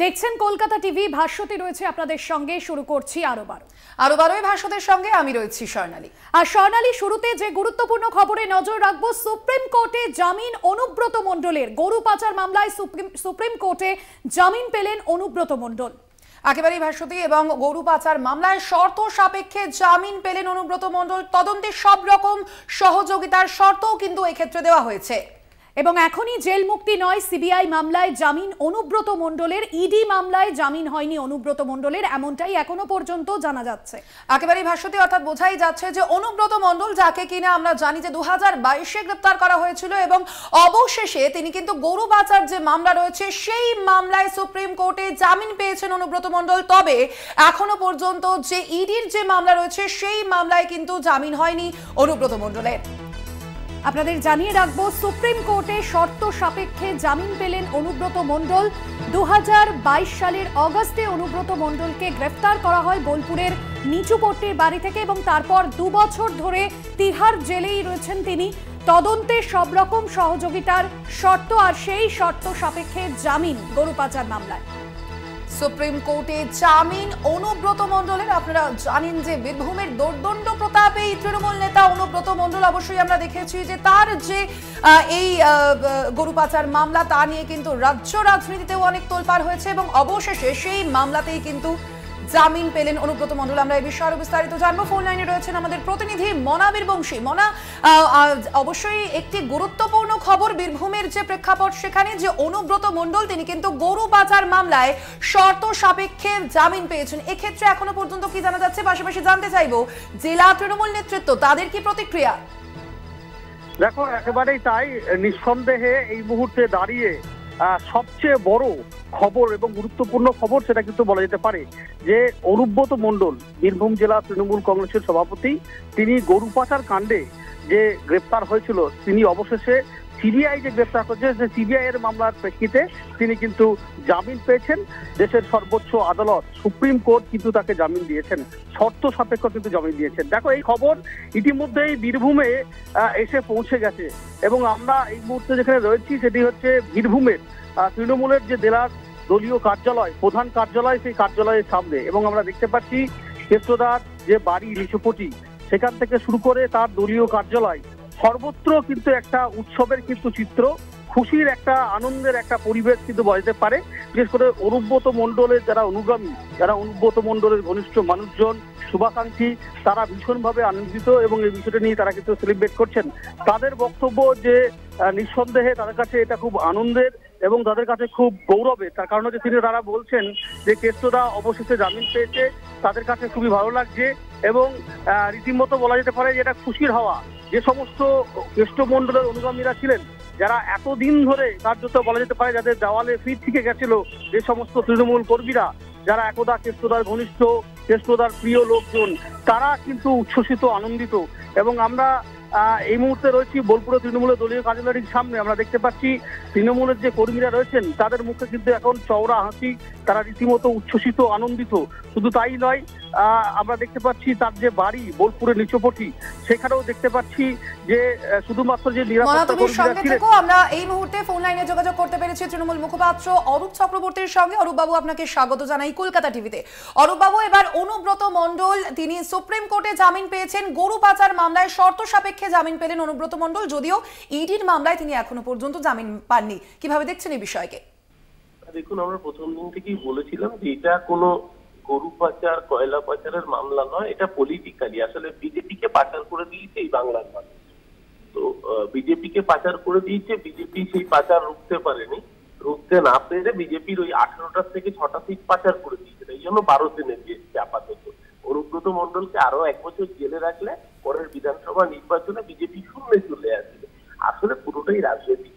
দেখছেন কলকাতা টিভি, ভাষ্যতে রয়েছে আপনাদের সঙ্গে। শুরু করছি আরো বারো ভাষ্যতের সঙ্গে আমি রয়েছি স্বর্ণালী। আর স্বর্ণালী, শুরুতে যে গুরুত্বপূর্ণ খবরে নজর রাখবো, সুপ্রিম কোর্টে জামিন অনুব্রত মণ্ডলের। গরু পাচার মামলায় সুপ্রিম কোর্টে জামিন পেলেন অনুব্রত মণ্ডল। একেবারেই ভাষ্যতি। এবং গরু পাচার মামলায় শর্ত সাপেক্ষে জামিন পেলেন অনুব্রত মণ্ডল। তদন্তে সব রকম সহযোগিতার শর্তও কিন্তু এক্ষেত্রে দেওয়া হয়েছে। এবং এখনই জেল মুক্তি নয়, সিবিআই মামলায় জামিন অনুব্রত মণ্ডলের, ইডি মামলায় জামিন হয়নি অনুব্রত মণ্ডলের, এমনটাই এখনো পর্যন্ত জানা যাচ্ছে। একেবারেই ভাষ্যতি, অর্থাৎ বোঝাই যাচ্ছে যে অনুব্রত মণ্ডল, যাকে কিনা আমরা জানি যে 2022-এ গ্রেপ্তার করা হয়েছিল, এবং অবশেষে তিনি কিন্তু গরু পাচার যে মামলা রয়েছে সেই মামলায় সুপ্রিম কোর্টে জামিন পেয়েছেন অনুব্রত মণ্ডল। তবে এখনো পর্যন্ত যে ইডির যে মামলা রয়েছে সেই মামলায় কিন্তু জামিন হয়নি অনুব্রত মণ্ডলের। আপনাদের জানিয়ে রাখবো, সুপ্রিম কোর্টে শর্ত সাপেক্ষে জামিন পেলেন অনুব্রত মণ্ডল। 2022 সালের অগস্টে অনুব্রত মণ্ডলকে গ্রেফতার করা হয় বোলপুরের নিচুপট্টির বাড়ি থেকে, এবং তারপর 2 বছর ধরে তিহার জেলেই রয়েছেন তিনি। তদন্তে সব রকম সহযোগিতার শর্ত, আর সেই শর্ত সাপেক্ষে জামিন গরু পাচার মামলায়। সুপ্রিম কোর্টে জামিন অনুব্রত মণ্ডলের। আপনারা জানেন যে বীরভূমের দোর্দণ্ড প্রতাপ এই তৃণমূল নেতা অনুব্রত মণ্ডল, অবশ্যই আমরা দেখেছি যে তার যে এই গরু পাচার মামলা, তা নিয়ে কিন্তু রাজ্য রাজনীতিতেও অনেক তোলপাড় হয়েছে, এবং অবশেষে সেই মামলাতেই কিন্তু জামিন পেলেন অনুব্রত মণ্ডল। আমরা এই বিষয়ে আরো বিস্তারিত জানবো। ফোন লাইনে রয়েছেন আমাদের প্রতিনিধি মনা বীরবংশী। মনা, অবশ্যই একটি গুরুত্বপূর্ণ খবর বীরভূমের যে প্রেক্ষাপট, সেখানে যে অনুব্রত মণ্ডল তিনি কিন্তু গরু পাচার মামলায় শর্ত সাপেক্ষে জামিন পেয়েছেন। এক্ষেত্রে এখনো পর্যন্ত কি জানা যাচ্ছে? পাশাপাশি জানতে চাইবো জেলা তৃণমূল নেতৃত্ব, তাদের কি প্রতিক্রিয়া? দেখো, একেবারেই তাই। নিঃসন্দেহে এই মুহূর্তে দাঁড়িয়ে সবচেয়ে বড় খবর এবং গুরুত্বপূর্ণ খবর সেটা কিন্তু বলা যেতে পারে যে অনুব্রত মণ্ডল, বীরভূম জেলা তৃণমূল কংগ্রেসের সভাপতি, তিনি গরু পাচার কাণ্ডে যে গ্রেপ্তার হয়েছিল, তিনি অবশেষে সিবিআই যে গ্রেপ্তার করেছে সেই সিবিআই এর মামলার প্রেক্ষিতে তিনি কিন্তু জামিন পেয়েছেন। দেশের সর্বোচ্চ আদালত সুপ্রিম কোর্ট কিন্তু তাকে জামিন দিয়েছেন, শর্ত সাপেক্ষ কিন্তু জামিন দিয়েছেন। দেখো, এই খবর ইতিমধ্যেই বীরভূমে এসে পৌঁছে গেছে, এবং আমরা এই মুহূর্তে যেখানে রয়েছি সেটি হচ্ছে বীরভূমের তৃণমূলের যে জেলার দলীয় কার্যালয়, প্রধান কার্যালয়, সেই কার্যালয়ের সামনে। এবং আমরা দেখতে পাচ্ছি কেষ্টদার যে বাড়ি নিচুপটি, সেখান থেকে শুরু করে তার দলীয় কার্যালয়, সর্বত্র কিন্তু একটা উৎসবের কিন্তু চিত্র, খুশির একটা, আনন্দের একটা পরিবেশ কিন্তু বজাতে পারে। বিশেষ করে অনুব্রত মণ্ডলের যারা অনুগামী, যারা অনুব্রত মণ্ডলের ঘনিষ্ঠ মানুষজন, শুভাকাঙ্ক্ষী, তারা ভীষণভাবে আনন্দিত, এবং এই বিষয়টা নিয়ে তারা কিন্তু সেলিব্রেট করছেন। তাদের বক্তব্য যে নিঃসন্দেহে তাদের কাছে এটা খুব আনন্দের এবং তাদের কাছে খুব গৌরবের। তার কারণ হচ্ছে তারা বলছেন যে কেষ্টদা অবশেষে জামিন পেয়েছে, তাদের কাছে খুবই ভালো লাগছে, এবং রীতিমতো বলা যেতে পারে যে এটা খুশির হওয়া। যে সমস্ত কেষ্ট মণ্ডলের অনুগামীরা ছিলেন, যারা এতদিন ধরে কার্যত বলা যেতে পারে যাদের দেওয়ালে ফিট থেকে গেছিল, যে সমস্ত তৃণমূল কর্মীরা যারা একদা কেষ্টদার ঘনিষ্ঠ, কেষ্টদার প্রিয় লোকজন, তারা কিন্তু উচ্ছ্বসিত, আনন্দিত। এবং আমরা এই মুহূর্তে রয়েছি বোলপুরে তৃণমূলের দলীয় কার্যালয়ের সামনে। আমরা দেখতে পাচ্ছি তৃণমূলের যে কর্মীরা রয়েছেন তাদের মুখে কিন্তু এখন চওড়া হাসি, তারা রীতিমতো উচ্ছ্বসিত, আনন্দিত। শুধু তাই নয়, আমরা দেখতে পাচ্ছি তার যে বাড়ি বোলপুরের নিচুপটি, সেখানেও দেখতে পাচ্ছি যে শুধুমাত্র যে নিরাপত্তা কর্মীরা ছিলেন। আমরা এই মুহূর্তে ফোন লাইনে যোগাযোগ করতে পেরেছি তৃণমূল মুখপাত্র অরূপ চক্রবর্তীর সঙ্গে। অরূপ বাবু, আপনাকে স্বাগত জানাই কলকাতা টিভিতে। অরূপ বাবু, এবার অনুব্রত মণ্ডল তিনি সুপ্রিম কোর্টে জামিন পেয়েছেন, গরু পাচার মামলায় শর্ত সাপেক্ষে জামিন পেলেন অনুব্রত মণ্ডল, যদিও ইডির মামলায় তিনি এখনো পর্যন্ত জামিন পাননি। কিভাবে দেখছেন এই বিষয়কে? দেখুন, আমরা প্রথম দিন থেকেই বলেছিলাম যে এটা কোনো গরু পাচার, কয়লা পাচারের মামলা নয়, এটা পলিটিক্যালি আসলে বিজেপিকে পাচার করে দিয়েছে এই বাংলার মানুষ। তো বিজেপিকে পাচার করে দিয়েছে, বিজেপি সেই পাচার রুখতে পারেনি, রুখতে না পেরে বিজেপির ওই 18টা থেকে 6টা সিট পাচার করে দিয়েছে। এই জন্য 12 দিনে দিয়েছে আপাতত। অনুব্রত মণ্ডলকে আরো 1 বছর জেলে রাখলে পরের বিধানসভা নির্বাচনে বিজেপি শূন্যে চলে আসবে। আসলে পুরোটাই রাজনৈতিক।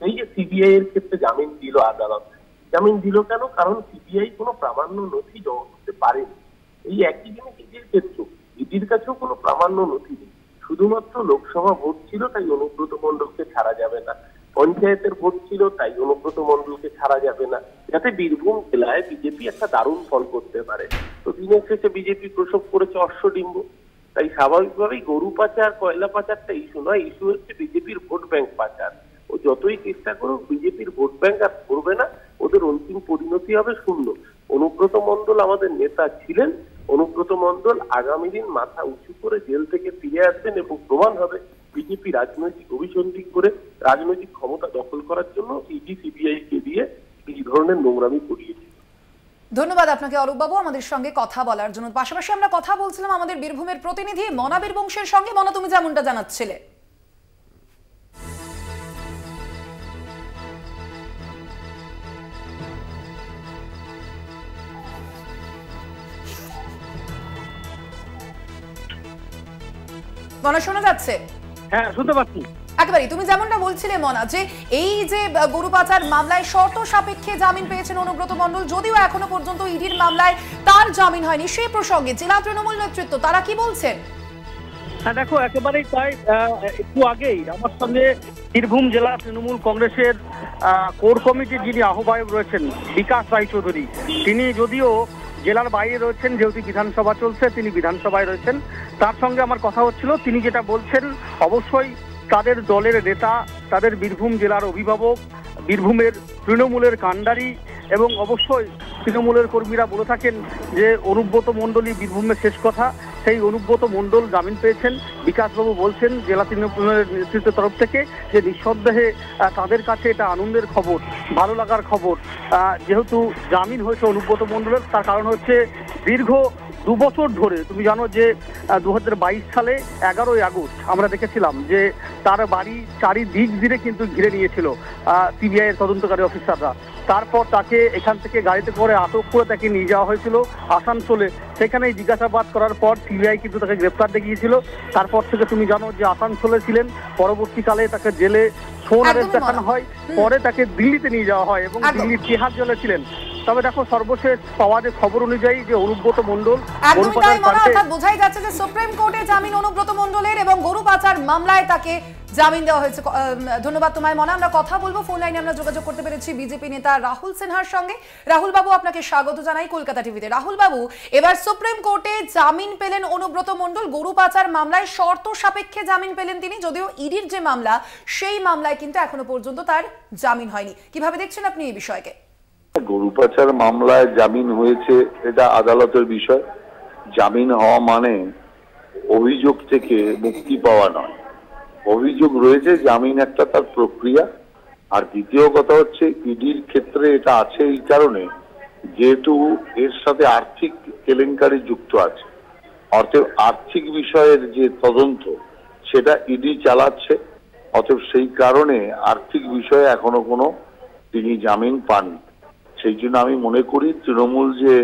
এই যে সিবিআই এর ক্ষেত্রে জামিন দিল আদালত, জামিন দিল কেন? কারণ সিবিআই কোনো প্রামাণ্য নথি জমা করতে পারেনি। এই একই জিনিস ইডির ক্ষেত্রেও, ইডির কাছেও কোনো প্রামাণ্য নথি নেই। শুধুমাত্র লোকসভা ভোট ছিল তাই অনুব্রত মণ্ডলকে ছাড়া যাবে না, পঞ্চায়েতের ভোট ছিল তাই অনুব্রত মণ্ডলকে ছাড়া যাবে না, যাতে বীরভূম জেলায় বিজেপি একটা দারুণ ফল করতে পারে। তো দিনের শেষে বিজেপি প্রসব করেছে অশ্বডিম্ব। তাই স্বাভাবিকভাবেই গরু পাচার, কয়লা পাচারটা ইস্যু নয়, ইস্যু হচ্ছে বিজেপির ভোট ব্যাংক পাচার। ও যতই চেষ্টা করুক বিজেপির ভোট ব্যাংক আর করবে না, ওদের অন্তিম পরিণতি পরিণতি হবে শূন্য। অনুব্রত মণ্ডল আমাদের নেতা ছিলেন। অনুব্রত মণ্ডল আগামী দিন মাথা উঁচু করে জেল থেকে ফিরে আসবেন এবং প্রমাণ হবে বিজেপি রাজনৈতিক অভিসন্ধি করে রাজনৈতিক ক্ষমতা দখল করার জন্য ইডি সিবিআই কে দিয়ে এই ধরনের নোংরামি করিয়েছে। ধন্যবাদ আপনাকে অরূপ বাবু আমাদের সঙ্গে কথা বলার জন্য। পাশাপাশি আমরা কথা বলছিলাম আমাদের বীরভূমের প্রতিনিধি মনা বীরবংশের সঙ্গে। মনা, তুমি যেমনটা জানাচ্ছিলে, মনা শোনা যাচ্ছে? হ্যাঁ, শুনতে পাচ্ছি। একেবারেই তুমি যেমনটা বলছিলে মনা, যে এই যে গরু পাচার মামলায় শর্ত সাপেক্ষে জামিন পেয়েছেন অনুব্রত মণ্ডল, যদিও এখনো পর্যন্ত ইডির মামলায় তার জামিন হয়নি, সেই প্রসঙ্গে জেলা তৃণমূল নেতৃত্ব তারা কি বলছেন? হ্যাঁ দেখো, একেবারেই তাই। একটু আগেই আমার সঙ্গে বীরভূম জেলা তৃণমূল কংগ্রেসের কোর কমিটির যিনি আহ্বায়ক রয়েছেন বিকাশ রায়চৌধুরী, তিনি যদিও জেলার বাইরে রয়েছেন, যেহেতু বিধানসভা চলছে তিনি বিধানসভায় রয়েছেন, তার সঙ্গে আমার কথা হচ্ছিল। তিনি যেটা বলছেন, অবশ্যই তাদের দলের নেতা, তাদের বীরভূম জেলার অভিভাবক, বীরভূমের তৃণমূলের কাণ্ডারি, এবং অবশ্যই তৃণমূলের কর্মীরা বলে থাকেন যে অনুব্রত মণ্ডলই বীরভূমের শেষ কথা। সেই অনুব্রত মণ্ডল জামিন পেয়েছেন। বিকাশবাবু বলছেন জেলা তৃণমূলের নেতৃত্বের তরফ থেকে যে নিঃসন্দেহে তাদের কাছে এটা আনন্দের খবর, ভালো লাগার খবর। যেহেতু জামিন হয়েছে অনুব্রত মণ্ডলের, তার কারণ হচ্ছে দীর্ঘ 2 বছর ধরে, তুমি জানো যে 2022 সালে 11ই আগস্ট আমরা দেখেছিলাম যে তার বাড়ি চারিদিক দিয়ে কিন্তু ঘিরে নিয়েছিল সিবিআই এর তদন্তকারী অফিসাররা। তারপর তাকে এখান থেকে গাড়িতে করে আটক করে তাকে নিয়ে যাওয়া হয়েছিল আসানসোলে। সেখানে জিজ্ঞাসাবাদ করার পর সিবিআই কিন্তু তাকে গ্রেপ্তার দেখিয়েছিল। তারপর থেকে তুমি জানো যে আসানসোলে ছিলেন, পরবর্তীকালে তাকে জেলে সোনারের দেখানো হয়, পরে তাকে দিল্লিতে নিয়ে যাওয়া হয় এবং দিল্লির তিহার জেলে ছিলেন। তবে দেখো, সর্বশেষ পাওয়া যে খবর অনুযায়ী যে অনুব্রত মণ্ডল, বোঝাই যাচ্ছে যে সুপ্রিম কোর্টে জামিন অনুব্রত মণ্ডলের এবং গরু পাচার মামলায় তাকে জামিন দেওয়া হয়েছে। ধন্যবাদ তোমায় মনা। আমরা কথা বলবো, ফোন লাইনে আমরা যোগাযোগ করতে পেরেছি বিজেপি নেতা রাহুল সিনহার সঙ্গে। রাহুল বাবু, আপনাকে স্বাগত জানাই কলকাতা টিভিতে। রাহুল বাবু, এবার সুপ্রিম কোর্টে জামিন পেলেন অনুব্রত মণ্ডল, গরু পাচার মামলায় শর্ত সাপেক্ষে জামিন পেলেন তিনি, যদিও ইডির যে মামলা সেই মামলায় কিন্তু এখনো পর্যন্ত তার জামিন হয়নি। কিভাবে দেখছেন আপনি এই বিষয়কে? গরু পাচার মামলায় জামিন হয়েছে, এটা আদালতের বিষয়। জামিন হওয়া মানে অভিযোগ থেকে মুক্তি পাওয়া নয়। অভিযোগ রয়েছে, জামিন একটা তার প্রক্রিয়া। আর দ্বিতীয় কথা হচ্ছে, ইডির ক্ষেত্রে এটা আছে এই কারণে যেহেতু এর সাথে আর্থিক কেলেঙ্কারি যুক্ত আছে, অর্থাৎ আর্থিক বিষয়ের যে তদন্ত সেটা ইডি চালাচ্ছে। অতএব সেই কারণে আর্থিক বিষয়ে এখনো কোনো তিনি জামিন পাননি। সেই জন্য আমি মনে করি তৃণমূল যে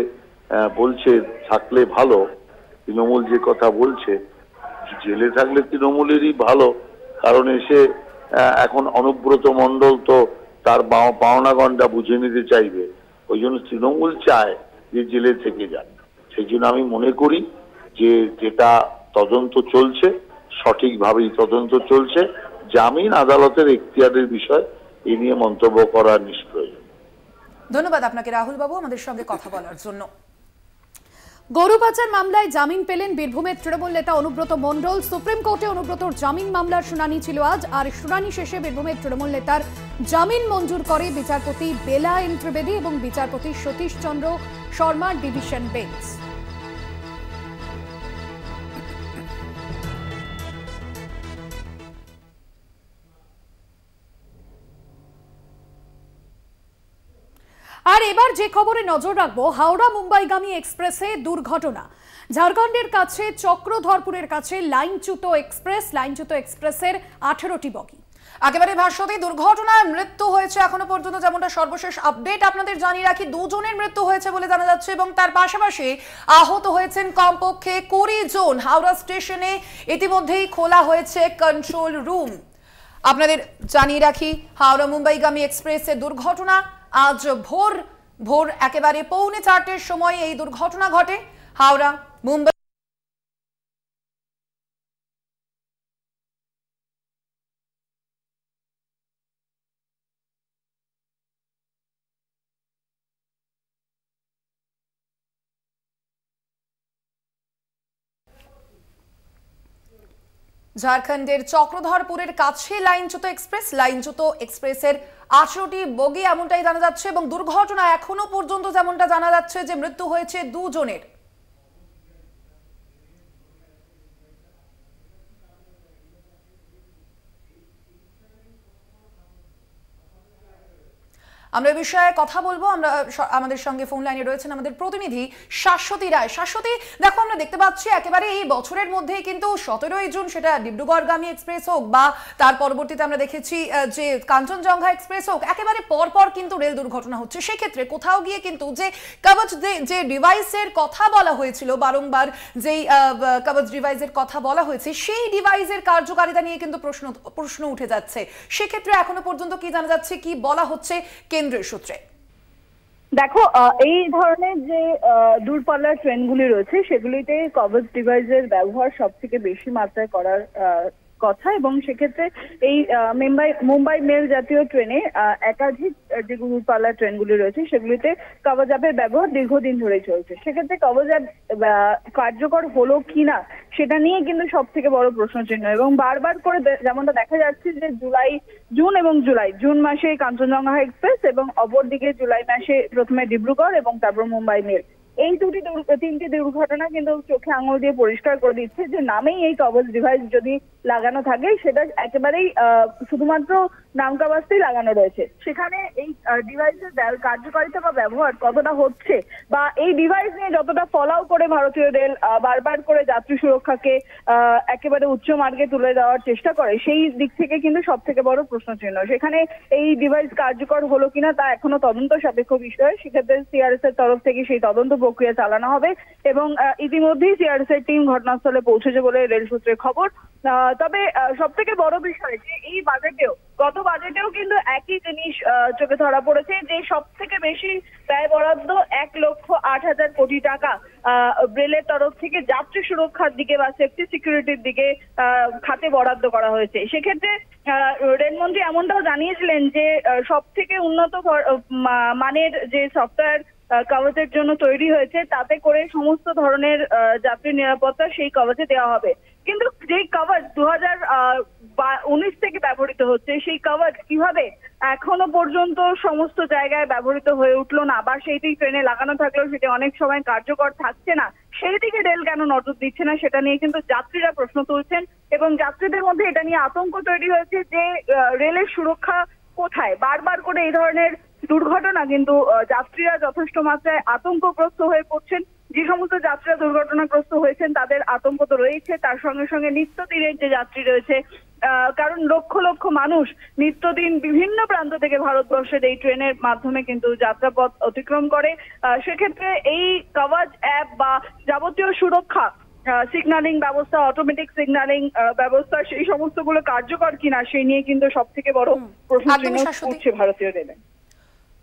বলছে থাকলে ভালো, তৃণমূল যে কথা বলছে জেলে থাকলে তৃণমূলেরই ভালো, কারণ এসে এখন অনুব্রত মণ্ডল তো তার পাওনা গন্ডা বুঝে নিতে চাইবে। ওই জন্য তৃণমূল চায় যে জেলে থেকে যান। সেই জন্য আমি মনে করি যে যেটা তদন্ত চলছে সঠিকভাবেই তদন্ত চলছে। জামিন আদালতের এখতিয়ারের বিষয়, এ নিয়ে মন্তব্য করা নিষ্প্রয়োজন। ধন্যবাদ আপনাকে রাহুল বাবু আমাদের সঙ্গে কথা বলার জন্য। গরু পাচার মামলায় জামিন পেলেন বীরভূমের তৃণমূল নেতা অনুব্রত মণ্ডল। সুপ্রিম কোর্টে অনুব্রতর জামিন মামলার শুনানি ছিল আজ, আর শুনানি শেষে বীরভূমের তৃণমূল নেতার জামিন মঞ্জুর করে বিচারপতি বেলা এন ত্রিবেদী এবং বিচারপতি সতীশ চন্দ্র শর্মার ডিভিশন বেঞ্চ। আর এবার যে খবরে নজর রাখবো, হাওড়া মুম্বাইগামী এক্সপ্রেসে দুর্ঘটনা। ঝাড়খণ্ডের কাছে চক্রধরপুরের কাছে লাইনচ্যুত এক্সপ্রেসের 18টি বগি। একেবারে ভাষ্যতে দুর্ঘটনায় মৃত্যু হয়েছে এখনো পর্যন্ত, যেমনটা সর্বশেষ আপডেট আপনাদের জানিয়ে রাখি, 2 জনের মৃত্যু হয়েছে বলে জানা যাচ্ছে এবং তার পাশাপাশি আহত হয়েছেন কমপক্ষে 20 জন। হাওড়া স্টেশনে ইতিমধ্যেই খোলা হয়েছে কন্ট্রোল রুম। আপনাদের জানিয়ে রাখি, হাওড়া মুম্বাইগামী এক্সপ্রেসের দুর্ঘটনা আজ ভোর একেবারে 3:45-র সময় এই দুর্ঘটনা ঘটে। হাওড়া মুম্বাই ঝাড়খণ্ডের চক্রধরপুরের কাছে লাইনচ্যুত এক্সপ্রেসের 18টি বগি এমনটাই জানা যাচ্ছে এবং দুর্ঘটনা এখনো পর্যন্ত যেমনটা জানা যাচ্ছে যে মৃত্যু হয়েছে 2 জনের। আমরা এই বিষয়ে কথা বলবো। আমাদের সঙ্গে ফোন লাইনে রয়েছেন আমাদের প্রতিনিধি শাশ্বতী রায়। শাশ্বতী, দেখো আমরা দেখতে পাচ্ছি একেবারে এই বছরের মধ্যেই কিন্তু 17ই জুন সেটা ডিব্রুগড়গামী এক্সপ্রেস হোক বা তার পরবর্তীতে আমরা দেখেছি যে কাঞ্চনজঙ্ঘা এক্সপ্রেস হোক, একেবারে পরপর কিন্তু রেল দুর্ঘটনা হচ্ছে। সেক্ষেত্রে কোথাও গিয়ে কিন্তু যে কবচ যে ডিভাইসের কথা বলা হয়েছিল, বারংবার যেই কবচ ডিভাইসের কথা বলা হয়েছে, সেই ডিভাইসের কার্যকারিতা নিয়ে কিন্তু প্রশ্ন উঠে যাচ্ছে। সেক্ষেত্রে এখনো পর্যন্ত কি জানা যাচ্ছে, কি বলা হচ্ছে কেন্দ্রের সূত্রে? দেখো, এই ধরনের যে দূরপাল্লার ট্রেনগুলি রয়েছে সেগুলিতে কভার ডিভাইসের ব্যবহার সব থেকে বেশি মাত্রায় করার কথা, এবং সেক্ষেত্রে এই মুম্বাই মেল জাতীয় ট্রেনে একাধিক যে দূরপাল্লার ট্রেনগুলি রয়েছে সেগুলিতে কভার অ্যাপের ব্যবহার দীর্ঘদিন ধরেই চলছে। সেক্ষেত্রে কভার অ্যাপ কার্যকর হলো কিনা সেটা নিয়ে কিন্তু সব থেকে বড় প্রশ্নচিহ্ন, এবং বারবার করে যেমনটা দেখা যাচ্ছে যে জুন মাসে কাঞ্চনজঙ্ঘা এক্সপ্রেস এবং অপরদিকে জুলাই মাসে প্রথমে ডিব্রুগড় এবং তারপর মুম্বাই মেল, এই তিনটি দুর্ঘটনা কিন্তু চোখে আঙুল দিয়ে পরিষ্কার করে দিচ্ছে যে নামেই এই কভার ডিভাইস যদি লাগানো থাকে সেটা একেবারেই শুধুমাত্র নামকাবাস্তেই লাগানো রয়েছে। সেখানে এই ডিভাইসের কার্যকারিতা বা ব্যবহার কতটা হচ্ছে, বা এই ডিভাইস নিয়ে যতটা ফলাও করে ভারতীয় রেল বারবার করে যাত্রী সুরক্ষাকে একেবারে উচ্চ মার্গে তুলে দেওয়ার চেষ্টা করে, সেই দিক থেকে কিন্তু সব থেকে বড় প্রশ্নচিহ্ন। সেখানে এই ডিভাইস কার্যকর হলো কিনা তা এখনো তদন্ত সাপেক্ষ বিষয়। সেক্ষেত্রে সিআরএস এর তরফ থেকে সেই তদন্ত প্রক্রিয়া চালানো হবে, এবং ইতিমধ্যেই সিআরএস এর টিম ঘটনাস্থলে পৌঁছেছে বলে রেল সূত্রে খবর। তবে সব থেকে বড় বিষয় যে এই গত বাজেটেও কিন্তু একই জিনিস চোখে ধরা পড়েছে, যে সব থেকে বেশি ব্যয় বরাদ্দ 1,08,000 কোটি টাকা রেলের তরফ থেকে যাত্রী সুরক্ষার দিকে বা সেফটি সিকিউরিটির দিকে খাতে বরাদ্দ করা হয়েছে। সেক্ষেত্রে রেলমন্ত্রী এমনটাও জানিয়েছিলেন যে সব থেকে উন্নত মানের যে সফটওয়্যার কভারের জন্য তৈরি হয়েছে তাতে করে সমস্ত ধরনের যাত্রী নিরাপত্তা সেই কভারে দেওয়া হবে। কিন্তু যেই কভার 2019 থেকে ব্যবহৃত হচ্ছে, সেই কভার কিভাবে এখনো পর্যন্ত সমস্ত জায়গায় ব্যবহৃত হয়ে উঠলো না, বা সেইটি ট্রেনে লাগানো থাকলেও সেটি অনেক সময় কার্যকর থাকছে না, সেই দিকে রেল কেন নজর দিচ্ছে না, সেটা নিয়ে কিন্তু যাত্রীরা প্রশ্ন তুলছেন, এবং যাত্রীদের মধ্যে এটা নিয়ে আতঙ্ক তৈরি হয়েছে যে রেলের সুরক্ষা কোথায়। বারবার করে এই ধরনের দুর্ঘটনা কিন্তু যাত্রীরা যথেষ্ট মাত্রায় আতঙ্কগ্রস্ত হয়ে পড়ছেন। যে সমস্ত যাত্রীরা দুর্ঘটনাগ্রস্ত হয়েছেন তাদের আতঙ্ক তো রয়েছে, তার সঙ্গে সঙ্গে নিত্যদিনের যে যাত্রী রয়েছে, কারণ লক্ষ লক্ষ মানুষ নিত্যদিন বিভিন্ন প্রান্ত থেকে ভারতবর্ষের এই ট্রেনের মাধ্যমে কিন্তু যাত্রাপথ অতিক্রম করে। সেক্ষেত্রে এই কভার অ্যাপ বা যাবতীয় সুরক্ষা সিগন্যালিং ব্যবস্থা, অটোমেটিক সিগন্যালিং ব্যবস্থা, সেই সমস্তগুলো কার্যকর কিনা সেই নিয়ে কিন্তু সব থেকে বড় প্রশ্নচিহ্ন উঠছে ভারতীয় রেলে।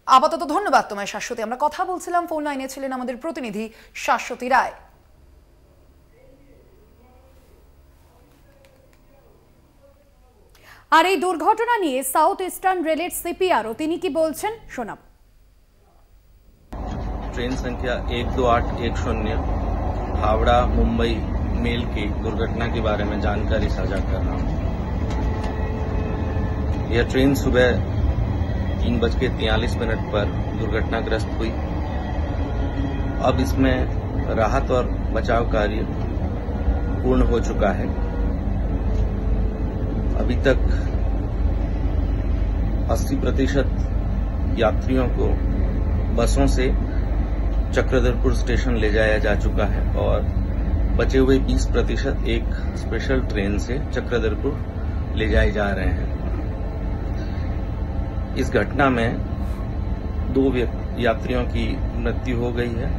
আপাতত ধন্যবাদ তোমায় শাশ্বতী। আমরা কথা বলছিলাম, ফোন লাইনে ছিলেন আমাদের প্রতিনিধি শাশ্বতী রায়। আর এই দুর্ঘটনা নিয়ে সাউথ ইস্টার্ন রেলের সিপিআরও তিনি কি বলছেন শোনাব। ट्रेन संख्या 12810 हावड़ा मुंबई मेल की दुर्घटना के बारे में जानकारी साझा कर रहा हूं। यह ट्रेन सुबह 3:43 पर दुर्घटनाग्रस्त हुई। अब इसमें राहत और बचाव कार्य पूर्ण हो चुका है। अभी तक 80% यात्रियों को बसों से चक्रधरपुर स्टेशन ले जाया जा चुका है और बचे हुए 20% एक स्पेशल ट्रेन से चक्रधरपुर ले जाए जा रहे हैं। इस घटना में 2 यात्रियों की मृत्यु हो गई है,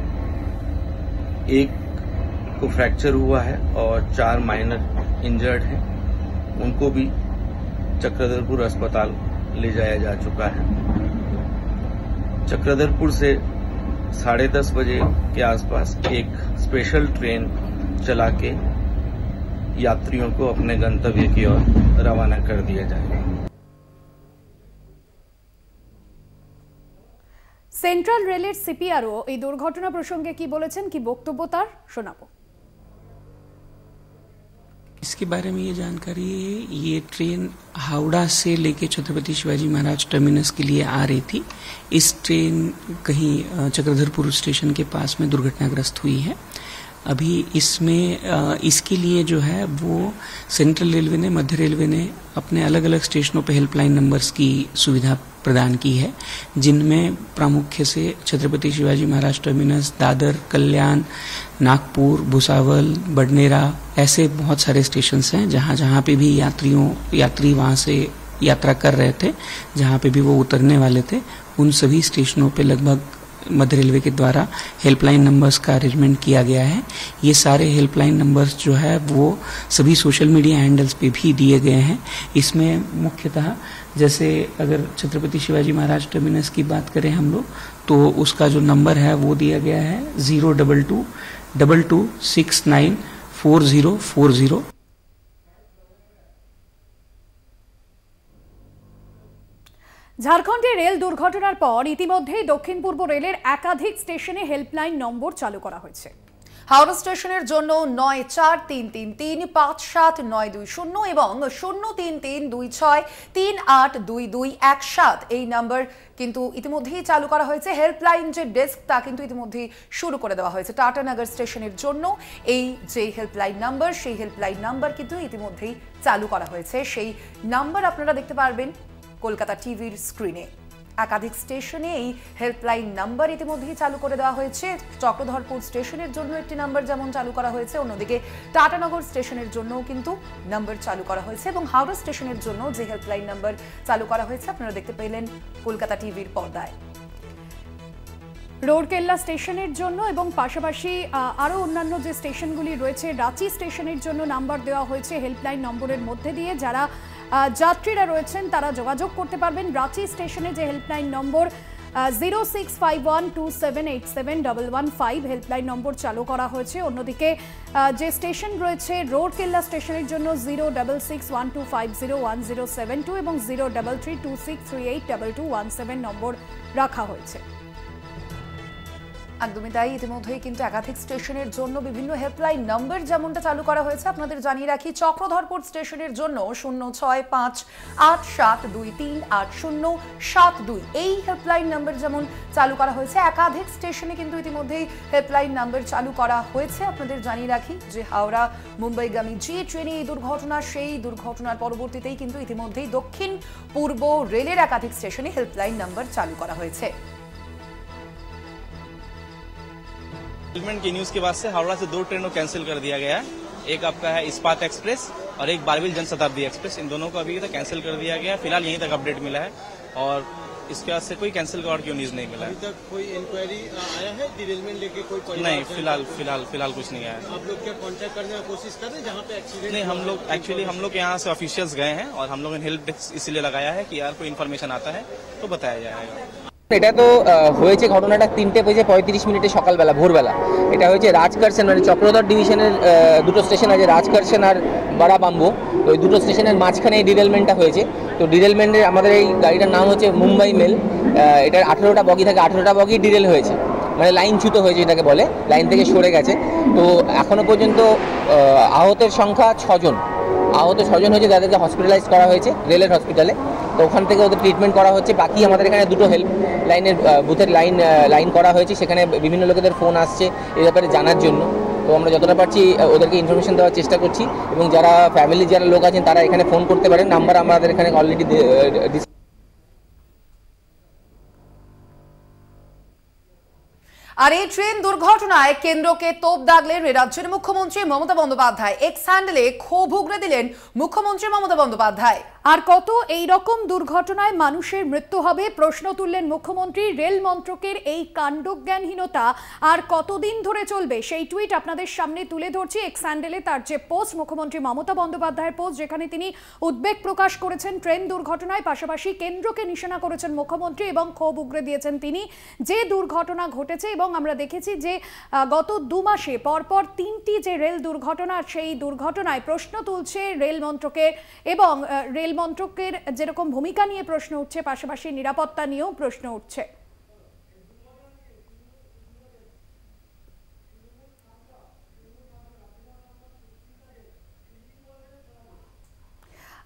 एक को फ्रैक्चर हुआ है और 4 माइनर इंजर्ड हैं, उनको भी चक्रधरपुर अस्पताल ले जाया जा चुका है। चक्रधरपुर से 10:30 बजे के आसपास एक स्पेशल ट्रेन चला के यात्रियों को अपने गंतव्य की ओर रवाना कर दिया जाएगा। সেন্ট্রাল রেলের সিপিআরও এই দুর্ঘটনা প্রসঙ্গে কি বলেছেন, কি বক্তব্য তার শোনাবো। इसके बारे में ये जानकारी है, ये ट्रेन हावड़ा से लेके छत्रपति शिवाजी महाराज टर्मिनस के लिए आ रही थी। इस ट्रेन कहीं चक्रधरपुर स्टेशन के पास में दुर्घटनाग्रस्त हुई है। अभी इसमें इसके लिए जो है वो सेंट्रल रेलवे ने, मध्य रेलवे ने अपने अलग अलग स्टेशनों पे हेल्पलाइन नंबर्स की सुविधा प्रदान की है, जिनमें प्रामुख्य से छत्रपति शिवाजी महाराज टर्मिनस, दादर, कल्याण, नागपुर, भुसावल, बडनेरा, ऐसे बहुत सारे स्टेशन हैं जहां जहां पे भी यात्री वहां से यात्रा कर रहे थे, जहां पे भी वो उतरने वाले थे, उन सभी स्टेशनों पे लगभग मध्य रेलवे के द्वारा हेल्पलाइन नंबर्स का अरेंजमेंट किया गया है। ये सारे हेल्पलाइन नंबर्स जो है वो सभी सोशल मीडिया हैंडल्स पे भी दिए गए हैं। इसमें मुख्यतः जैसे अगर छत्रपति शिवाजी महाराज टर्मिनस की बात करें हम लोग, तो उसका जो नंबर है वो दिया गया है 02222694040। ঝাড়খণ্ডে রেল দুর্ঘটনার পর ইতিমধ্যেই দক্ষিণ পূর্ব রেলের একাধিক স্টেশনে হেল্পলাইন নম্বর চালু করা হয়েছে। হাওড়া স্টেশনের জন্য 9433357920 এবং 03326382217 এই নাম্বার কিন্তু ইতিমধ্যেই চালু করা হয়েছে। হেল্পলাইন যে ডেস্ক তা কিন্তু ইতিমধ্যেই শুরু করে দেওয়া হয়েছে। টাটানগর স্টেশনের জন্য এই যে হেল্পলাইন নাম্বার, সেই হেল্পলাইন নাম্বার কিন্তু ইতিমধ্যেই চালু করা হয়েছে। সেই নাম্বার আপনারা দেখতে পারবেন কলকাতা টিভির স্ক্রিনে। একাধিক স্টেশনে এই হেল্পলাইন নাম্বার ইতিমধ্যেই চালু করে দেওয়া হয়েছে। চক্রধরপুর স্টেশনের জন্য একটি নাম্বার যেমন চালু করা হয়েছে, অন্যদিকে টাটানগর স্টেশনের জন্যও কিন্তু নাম্বার চালু করা হয়েছে এবং হাওড়া স্টেশনের জন্য যে হেল্পলাইন নাম্বার চালু করা হয়েছে আপনারা দেখতে পেলেন কলকাতা টিভির পর্দায়। রোডকেল্লা স্টেশনের জন্য এবং পাশাপাশি আরও অন্যান্য যে স্টেশনগুলি রয়েছে, রাঁচি স্টেশনের জন্য নাম্বার দেওয়া হয়েছে হেল্পলাইন নম্বরের মধ্যে দিয়ে। যারা যাত্রীরা রয়েছেন তারা যোগাযোগ করতে পারবেন। রাঁচি স্টেশনে যে হেল্পলাইন নম্বর 065127871115 হেল্পলাইন নম্বর চালু করা হয়েছে। অন্যদিকে যে স্টেশন রয়েছে রোডকেল্লা স্টেশনের জন্য 06612501072 এবং 03326382217 নম্বর রাখা হয়েছে। একদমই তাই, ইতিমধ্যেই কিন্তু একাধিক স্টেশনের জন্য বিভিন্ন হেল্পলাইন নাম্বার যেমনটা চালু করা হয়েছে। আপনাদের জানিয়ে রাখি, চক্রধরপুর স্টেশনের জন্য 06587238072 এই হেল্পলাইন নাম্বার যেমন চালু করা হয়েছে। একাধিক স্টেশনে কিন্তু ইতিমধ্যেই হেল্পলাইন নাম্বার চালু করা হয়েছে। আপনাদের জানিয়ে রাখি যে হাওড়া মুম্বাইগামী যে ট্রেনে এই দুর্ঘটনা, সেই দুর্ঘটনার পরবর্তীতেই কিন্তু ইতিমধ্যেই দক্ষিণ পূর্ব রেলের একাধিক স্টেশনে হেল্পলাইন নাম্বার চালু করা হয়েছে। सेटलमेंट की न्यूज के बाद से हावड़ा से 2 ट्रेनों कैंसिल कर दिया गया है। एक आपका है इस्पात एक्सप्रेस और एक बारहवीं जनशताब्दी एक्सप्रेस। इन दोनों को अभी तक कैंसिल कर दिया गया है। फिलहाल यहीं तक अपडेट मिला है और इसके बाद से कोई कैंसिल का और क्यों न्यूज नहीं मिला है। अभी तक कोई इंक्वायरी आया है डिरेलमेंट लेके? कोई नहीं, फिलहाल कुछ नहीं आया है। आप लोग क्या कांटेक्ट करने की कोशिश कर रहे हैं जहाँ पे एक्सीडेंट? नहीं, हम लोग यहाँ से ऑफिशियल्स गए हैं और हम लोगों ने हेल्प डेस्क इसलिए लगाया है कि यार कोई इन्फॉर्मेशन आता है तो बताया जाएगा। এটা তো হয়েছে ঘটনাটা 3:35 সকালবেলা, ভোরবেলা। এটা হয়েছে রাজকারসেন, মানে চক্রধর ডিভিশনের দুটো স্টেশন আছে, রাজকারসেন আর বাড়া বাম্বো। তো ওই দুটো স্টেশনের মাঝখানে এই ডিরেলমেন্টটা হয়েছে। তো ডিরেলমেন্টের আমাদের এই গাড়িটার নাম হচ্ছে মুম্বাই মেল। এটার 18টা বগি থাকে, 18টা বগি ডিরেল হয়েছে, মানে লাইনচ্যুত হয়েছে এটাকে বলে, লাইন থেকে সরে গেছে। তো এখনো পর্যন্ত আহতের সংখ্যা 6 জন। আহত 6 জন হয়েছে, যাদেরকে হসপিটালাইজ করা হয়েছে রেলের হসপিটালে। তো ওখান থেকে ওদের ট্রিটমেন্ট করা হচ্ছে। বাকি আমাদের এখানে দুটো হেল্প লাইনের বুথের লাইন করা হয়েছে, সেখানে বিভিন্ন লোকেদের ফোন আসছে এই ব্যাপারে জানার জন্য। তো আমরা যতটা পারছি ওদেরকে ইনফরমেশন দেওয়ার চেষ্টা করছি এবং যারা ফ্যামিলি যারা লোক আছেন তারা এখানে ফোন করতে পারেন। নাম্বার আমাদের এখানে অলরেডি আর এই ট্রেন দুর্ঘটনায় কেন্দ্রকে তোপ দাগলেন রাজ্যের মুখ্যমন্ত্রী মমতা বন্দ্যোপাধ্যায়। এক্স হ্যান্ডেলে ক্ষোভ উগরে দিলেন মুখ্যমন্ত্রী মমতা বন্দ্যোপাধ্যায়। আর কত এই রকম দুর্ঘটনায় মানুষের মৃত্যু হবে প্রশ্ন তুললেন মুখ্যমন্ত্রী। রেল মন্ত্রকের এই কাণ্ডজ্ঞানহীনতা আর কতদিন ধরে চলবে সেই টুইট আপনাদের সামনে তুলে ধরছি। এক্স হ্যান্ডেলে তার যে পোস্ট, মুখ্যমন্ত্রী মমতা বন্দ্যোপাধ্যায়ের পোস্ট, যেখানে তিনি উদ্বেগ প্রকাশ করেছেন ট্রেন দুর্ঘটনায়, পাশাপাশি কেন্দ্রকে নিশানা করেছেন মুখ্যমন্ত্রী এবং ক্ষোভ উগরে দিয়েছেন তিনি। যে দুর্ঘটনা ঘটেছে এবং আমরা দেখেছি যে গত 2 মাসে পরপর 3টি যে রেল দুর্ঘটনা, সেই দুর্ঘটনায় প্রশ্ন তুলছে রেল মন্ত্রকের এবং রেল মন্ত্রকের যেরকম ভূমিকা নিয়ে প্রশ্ন উঠছে, পাশাপাশি নিরাপত্তা নিয়েও প্রশ্ন উঠছে।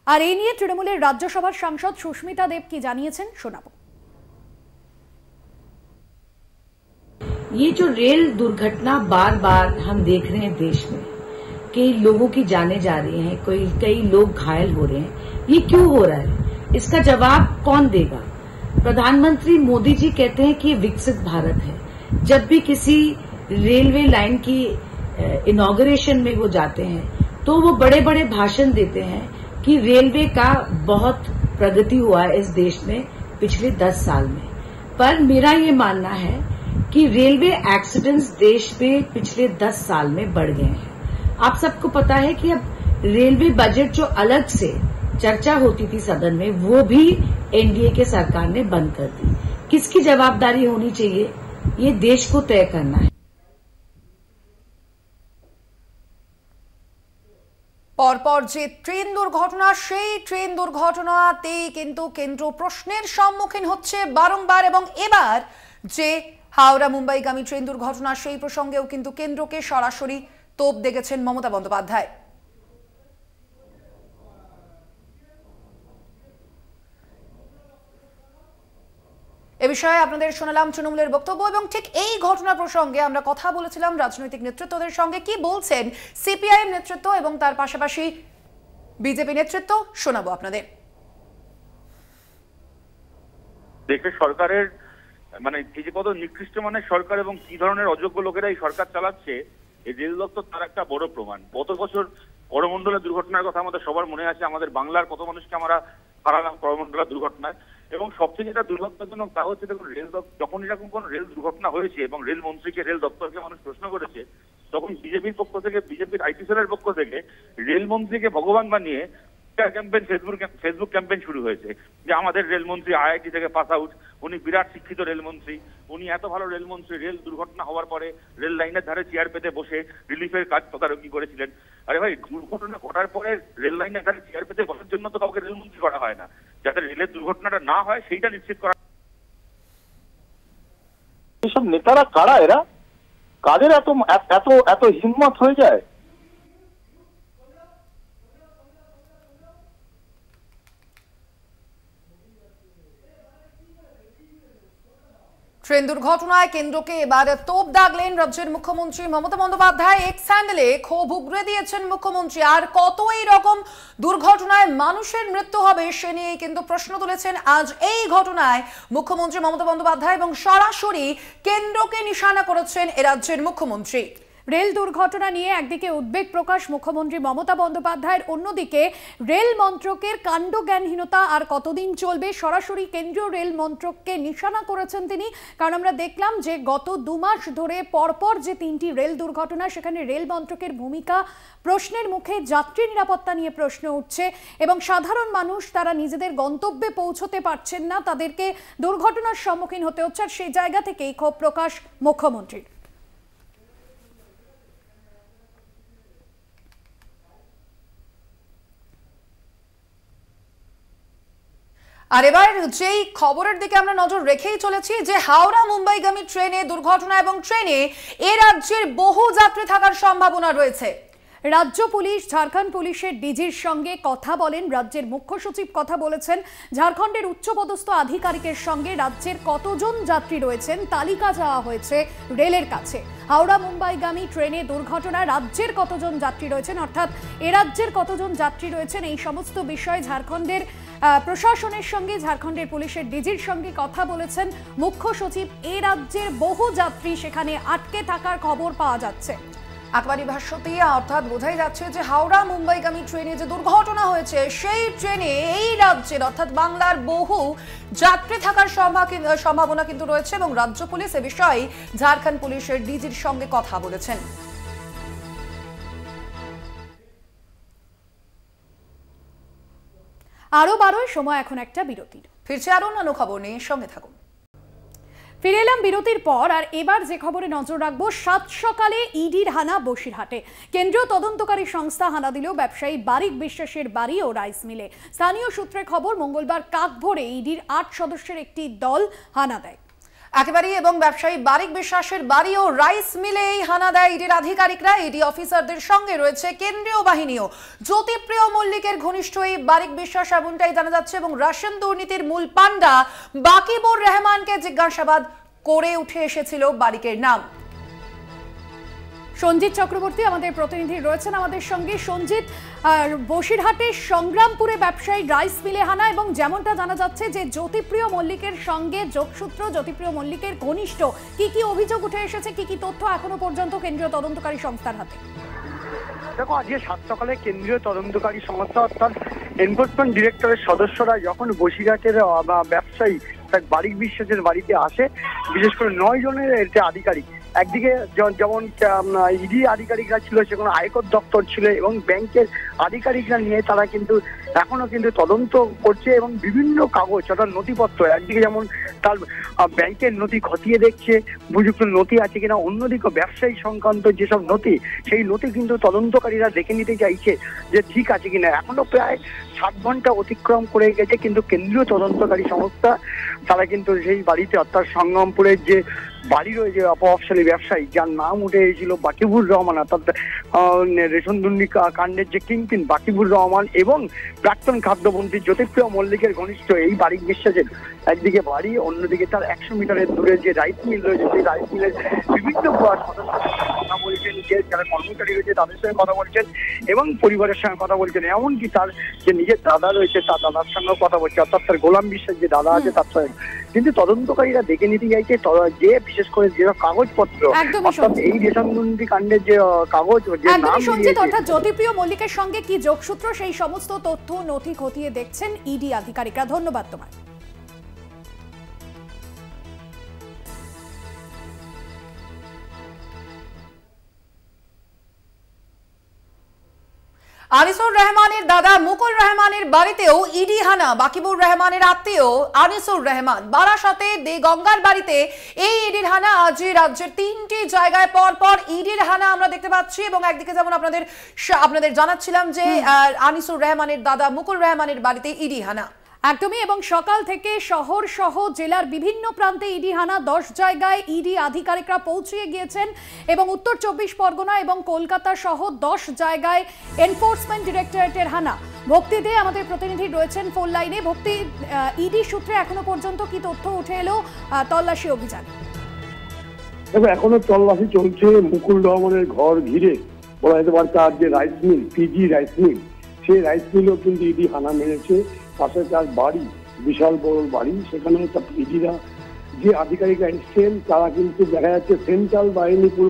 আর এই নিয়ে তৃণমূলের রাজ্যসভার সাংসদ সুস্মিতা দেব কি জানিয়েছেন শোনাবো। ये जो रेल दुर्घटना बार बार हम देख रहे हैं देश में, कई लोगों की जानें जा रही हैं, कई लोग घायल हो रहे हैं, ये क्यों हो रहा है? इसका जवाब कौन देगा? प्रधानमंत्री मोदी जी कहते हैं कि ये विकसित भारत है। जब भी किसी रेलवे लाइन की इनॉग्रेशन में वो जाते हैं तो वो बड़े बड़े भाषण देते हैं कि रेलवे का बहुत प्रगति हुआ है इस देश में पिछले 10 साल में। पर मेरा ये मानना है कि रेलवे एक्सीडेंट्स देश में पिछले 10 साल में बढ़ गए हैं। आप सबको पता है कि अब रेलवे बजट जो अलग से चर्चा होती थी सदन में, वो भी एनडीए के सरकार ने बंद कर दी। किसकी जवाबदारी होनी चाहिए, ये देश को तय करना है। পরপর যে ট্রেন দুর্ঘটনা, সেই ট্রেন দুর্ঘটনাতেই কিন্তু কেন্দ্র প্রশ্নের সম্মুখীন হচ্ছে বারংবার, এবং এবার যে হাওড়া মুম্বাইগামী ট্রেন দুর্ঘটনা, সেই প্রসঙ্গেও কিন্তু কেন্দ্রকে সরাসরি তোপ দেখেছেন মমতা বন্দ্যোপাধ্যায়। এ বিষয়ে আপনাদের শোনালাম তৃণমূলের বক্তব্য, এবং ঠিক এই ঘটনা প্রসঙ্গে আমরা কথা বলেছিলাম রাজনৈতিক নেতৃত্বদের সঙ্গে। কি বলছেন সিপিআইএম নেতৃত্ব এবং তার পাশাপাশি বিজেপি নেতৃত্ব, শোনাবো আপনাদের। দেশের সরকারের মানে এই যে কত নিকৃষ্ট মানের সরকার এবং কি ধরনের অযোগ্য লোকেরা এই সরকার চালাচ্ছে, এই রেল দপ্তর তার একটা বড় প্রমাণ। গত বছর করমণ্ডলের দুর্ঘটনার কথা আমাদের সবার মনে আছে, আমাদের বাংলার কত মানুষকে আমরা হারালাম করমণ্ডলের দুর্ঘটনায়। এবং সবচেয়ে যেটা দুর্ভাগ্যজনক তা হচ্ছে, দেখুন রেল যখন এরকম কোন রেল দুর্ঘটনা হয়েছে এবং রেল মন্ত্রীকে, রেল দপ্তরকে মানুষ প্রশ্ন করেছে, তখন বিজেপির পক্ষ থেকে, বিজেপির আইটি সেলের পক্ষ থেকে রেল মন্ত্রীকে ভগবান বানিয়ে ক্যাম্পেইন, ফেসবুক ক্যাম্পেইন শুরু হয়েছে যে আমাদের রেলমন্ত্রী আইআইটি থেকে পাস আউট, উনি বিরাট শিক্ষিত রেলমন্ত্রী, উনি এত ভালো রেলমন্ত্রী, রেল দুর্ঘটনা হওয়ার পরে রেল লাইনের ধারে চেয়ার পেতে বসে রিলিফের কাজ তদারকি করেছিলেন। আরে ভাই, দুর্ঘটনা ঘটার পরে রেল লাইনের ধারে চেয়ার পেতে বসার জন্য তো কাউকে রেলমন্ত্রী করা হয় না, যাতে রেলের দুর্ঘটনাটা না হয় সেইটা নিশ্চিত করা। এইসব নেতারা কারা? এরা কাদের এত এত এত হিম্মত হয়ে যায়? ট্রেন দুর্ঘটনায় কেন্দ্রকে এবার তোপ দাগলেন রাজ্যের মুখ্যমন্ত্রী মমতা বন্দ্যোপাধ্যায়। এক্স হ্যান্ডেলে ক্ষোভ উগরে দিয়েছেন মুখ্যমন্ত্রী। আর কত এই রকম দুর্ঘটনায় মানুষের মৃত্যু হবে সে নিয়ে কিন্তু প্রশ্ন তুলেছেন আজ এই ঘটনায় মুখ্যমন্ত্রী মমতা বন্দ্যোপাধ্যায়, এবং সরাসরি কেন্দ্রকে নিশানা করেছেন এ রাজ্যের মুখ্যমন্ত্রী। রেল দুর্ঘটনা নিয়ে একদিকে উদ্বেগ প্রকাশ মুখ্যমন্ত্রী মমতা বন্দ্যোপাধ্যায়ের, অন্যদিকে রেল মন্ত্রকের কাণ্ডজ্ঞানহীনতা আর কতদিন চলবে, সরাসরি কেন্দ্রীয় রেল মন্ত্রককে নিশানা করেছেন তিনি। কারণ আমরা দেখলাম যে গত 2 মাস ধরে পরপর যে 3টি রেল দুর্ঘটনা, সেখানে রেল মন্ত্রকের ভূমিকা প্রশ্নের মুখে, যাত্রী নিরাপত্তা নিয়ে প্রশ্ন উঠছে, এবং সাধারণ মানুষ তারা নিজেদের গন্তব্যে পৌঁছতে পারছেন না, তাদেরকে দুর্ঘটনার সম্মুখীন হতে হচ্ছে। আর সেই জায়গা থেকেই ক্ষোভ প্রকাশ মুখ্যমন্ত্রীর। আর এবার যেই খবরের দিকে আমরা নজর রেখেই চলেছি, যে হাওড়া মুম্বাইগামী ট্রেনে দুর্ঘটনা, এবং ট্রেনে এ রাজ্যের বহু যাত্রী থাকার সম্ভাবনা রয়েছে। রাজ্য পুলিশ, ঝাড়খণ্ড পুলিশের ডিজির সঙ্গে কথা বলেন, রাজ্যের মুখ্য সচিব কথা বলেছেন, ঝাড়খণ্ডের উচ্চপদস্থ আধিকারিকের সঙ্গে রাজ্যের কতজন যাত্রী রয়েছেন তালিকা চাওয়া হয়েছে রেলের কাছে। হাওড়া মুম্বাইগামী ট্রেনে দুর্ঘটনায় রাজ্যের কতজন যাত্রী রয়েছেন, অর্থাৎ এ রাজ্যের কতজন যাত্রী রয়েছেন, এই সমস্ত বিষয়ে ঝাড়খণ্ডের প্রশাসনের সঙ্গে, ঝাড়খণ্ডের পুলিশের ডিজির সঙ্গে কথা বলেছেন মুখ্য সচিব। এ রাজ্যের বহু যাত্রী সেখানে আটকে থাকার খবর পাওয়া যাচ্ছে। আকবরী ভাষ্যতে অর্থাৎ বোঝাই যাচ্ছে যে হাওড়া মুম্বাইগামী ট্রেনে যে দুর্ঘটনা হয়েছে, সেই ট্রেনে এই রাজ্যের অর্থাৎ বাংলার বহু যাত্রী থাকার সম্ভাবনা কিন্তু রয়েছে, এবং রাজ্য পুলিশ এ বিষয়ে ঝাড়খণ্ড পুলিশের ডিজির সঙ্গে কথা বলেছেন। আরো 12 সময় এখন একটা বিরতির। ফিরছে আরো অন্যান্য খবর নিয়ে, সঙ্গে থাকুন। ফিরে এলাম বিরতির পর, আর এবার যে খবরে নজর রাখবো, 7 সকালে ইডির হানা বসিরহাটে। কেন্দ্রীয় তদন্তকারী সংস্থা হানা দিল ব্যবসায়ী বারিক বিশ্বাসের বাড়ি ও রাইস মিলে। স্থানীয় সূত্রে খবর, মঙ্গলবার কাকভোরে ইডির 8 সদস্যের একটি দল হানা দেয়। একেবারেই এবং ব্যবসায়ী বারিক বিশ্বাসের বাড়ি ও রাইস মিলেই হানা দেয় ইডির আধিকারিকরা। ইডি অফিসারদের সঙ্গে রয়েছে কেন্দ্রীয় বাহিনীও। জ্যোতিপ্রিয় মল্লিকের ঘনিষ্ঠ এই বারিক বিশ্বাস এমনটাই জানা যাচ্ছে এবং রাশন দুর্নীতির মূল পান্ডা বাকিবুর রহমানকে জিজ্ঞাসাবাদ করে উঠে এসেছিল বারিকের নাম। সঞ্জিত চক্রবর্তী আমাদের প্রতিনিধি রয়েছেন আমাদের সঙ্গে। সঞ্জিত, বসিরহাটের সংগ্রামপুরে ব্যবসায়ী রাইস মিলে হানা এবং যেমনটা জানা যাচ্ছে যে জ্যোতিপ্রিয় মল্লিকের সঙ্গে যোগসূত্র, জ্যোতিপ্রিয় মল্লিকের ঘনিষ্ঠ, কি কি অভিযোগ উঠে এসেছে, কি কি তথ্য এখনো পর্যন্ত কেন্দ্রীয় তদন্তকারী সংস্থার হাতে? দেখো, আজকে 7 সকালে কেন্দ্রীয় তদন্তকারী সংস্থা অর্থাৎ এনফোর্সমেন্ট ডিরেক্টরের সদস্যরা যখন বসিরহাটের ব্যবসায়ী বারিক বিশ্বাসের বাড়িতে আসে, বিশেষ করে 9 জনের আধিকারিক, একদিকে যেমন ইডি আধিকারিকরা ছিল, সেখানে আয়কর দপ্তর ছিল এবং ব্যাংকের আধিকারিকরা নিয়ে তারা কিন্তু এখনো কিন্তু তদন্ত করছে এবং বিভিন্ন কাগজ অর্থাৎ নথিপত্র, একদিকে যেমন তার ব্যাংকের নথি খতিয়ে দেখছে উপযুক্ত নথি আছে কিনা, অন্যদিকে ব্যবসায়ী সংক্রান্ত যেসব নথি, সেই নথি কিন্তু তদন্তকারীরা দেখে নিতে চাইছে যে ঠিক আছে কিনা। এখনো প্রায় 7 ঘন্টা অতিক্রম করে গেছে, কিন্তু কেন্দ্রীয় তদন্তকারী সংস্থা তারা কিন্তু সেই বাড়িতে অর্থাৎ সংগ্রামপুরের যে বাড়ি রয়েছে অপশালী ব্যবসায়ী যার নাম উঠে এসেছিল বাকিবুর রহমান, অর্থাৎ রেশন দুর্নীতি কাণ্ডের যে কিংপিন বাকিবুর রহমান এবং প্রাক্তন খাদ্যমন্ত্রী জ্যোতিপ্রিয় মল্লিকের ঘনিষ্ঠ এই বারিক বিশ্বাসের একদিকে বাড়ি, অন্যদিকে তার 100 মিটারের দূরে যে রাইস মিল রয়েছে, সেই রাইস মিলের বিভিন্ন কথা বলছেন, যে যারা কর্মচারী রয়েছে তাদের সঙ্গে কথা বলছেন এবং পরিবারের সঙ্গে কথা বলছেন। এমনকি তার যে নিজের দাদা রয়েছে তার দাদার সঙ্গেও কথা বলছে, অর্থাৎ তার গোলাম বিশ্বাস যে দাদা আছে তার সঙ্গে। কিন্তু তদন্তকারীরা দেখে নিতে চাইছে যে বিশেষ করে যে কাগজপত্র, অর্থাৎ এই রেশন দুর্নীতি কাণ্ডের যে কাগজ, যে নাম অর্থাৎ জ্যোতিপ্রিয় মল্লিকের সঙ্গে কি যোগসূত্র, সেই সমস্ত তথ্য নথি খতিয়ে দেখছেন ইডি আধিকারিকরা। ধন্যবাদ তোমায়। আনিসুর রহমানের দাদা মুকুল রহমানের বাড়িতেও ইডি হানা। বাকিবুর রহমানের আত্মীয় আনিসুর রহমান বারাসাতে গঙ্গার বাড়িতে এই ইডির হানা। আজ রাজ্যের 3টি জায়গায় পর পর ইডির হানা আমরা দেখতে পাচ্ছি এবং একদিকে যেমন আপনাদের জানাচ্ছিলাম যে আনিসুর রহমানের দাদা মুকুল রহমানের বাড়িতে ইডি হানা। একদমই, এবং সকাল থেকে শহর সহ জেলার বিভিন্ন প্রান্তে ইডি হানা। 10 জায়গায় ইডি আধিকারিকরা পৌঁছিয়ে গিয়েছেন এবং উত্তর 24 পরগনা এবং কলকাতা সহ 10 জায়গায় এনফোর্সমেন্ট ডিরেক্টরেটের হানা। ভক্তি দে আমাদের প্রতিনিধি রয়েছেন ফোন লাইনে। ভক্তি, ইডি সূত্রে এখনো পর্যন্ত কি তথ্য উঠে এলো তল্লাশি অভিযান? দেখো, এখনো তল্লাশি চলছে মুকুল রহমানের ঘর ঘিরে। বলা যেতে পারে তার যে rice mill, PG rice mill, সেই রাইস মিলও কিন্তু ইডি হানা মেরেছে। পাশে তার বাড়ি, বিশাল বড় বাড়ি, সেখানে ইডিরা যে আধিকারিকরা এসছেন তারা কিন্তু দেখা যাচ্ছে সেন্ট্রাল বাহিনীপুর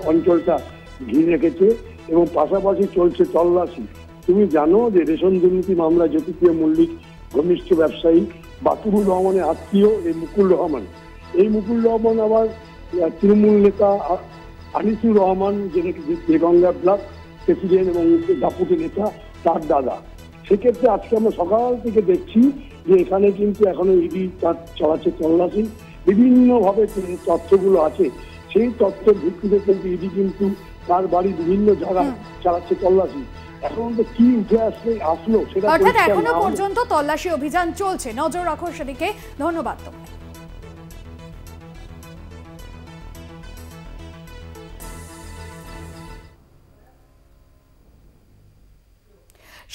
অঞ্চলটা ঘিরে রেখেছে এবং পাশাপাশি চলছে তল্লাশি। তুমি জানো যে রেশন দুর্নীতি মামলায় জ্যোতিপ্রিয় মল্লিক ঘনিষ্ঠ ব্যবসায়ী বাকিবুর রহমানের আত্মীয় এই মুকুল রহমান। এই মুকুল রহমান আবার তৃণমূল নেতা আনিসুর রহমান, যে গঙ্গা ব্লক প্রেসিডেন্ট এবং দাপুটে নেতা, তার দাদা। সেক্ষেত্রে আজকে আমরা সকাল থেকে দেখছি যে এখানে কিন্তু এখনো ইডি চালাচ্ছে তল্লাশি। বিভিন্নভাবে তথ্যগুলো আছে, সেই তথ্যের ভিত্তিতে কিন্তু ইডি কিন্তু তার বাড়ি বিভিন্ন জায়গায় চালাচ্ছে তল্লাশি। এখন তো কি উঠে আসলো সেটা অর্থাৎ এখনো পর্যন্ত তল্লাশি অভিযান চলছে। নজর রাখো সেদিকে। ধন্যবাদ তোমায়।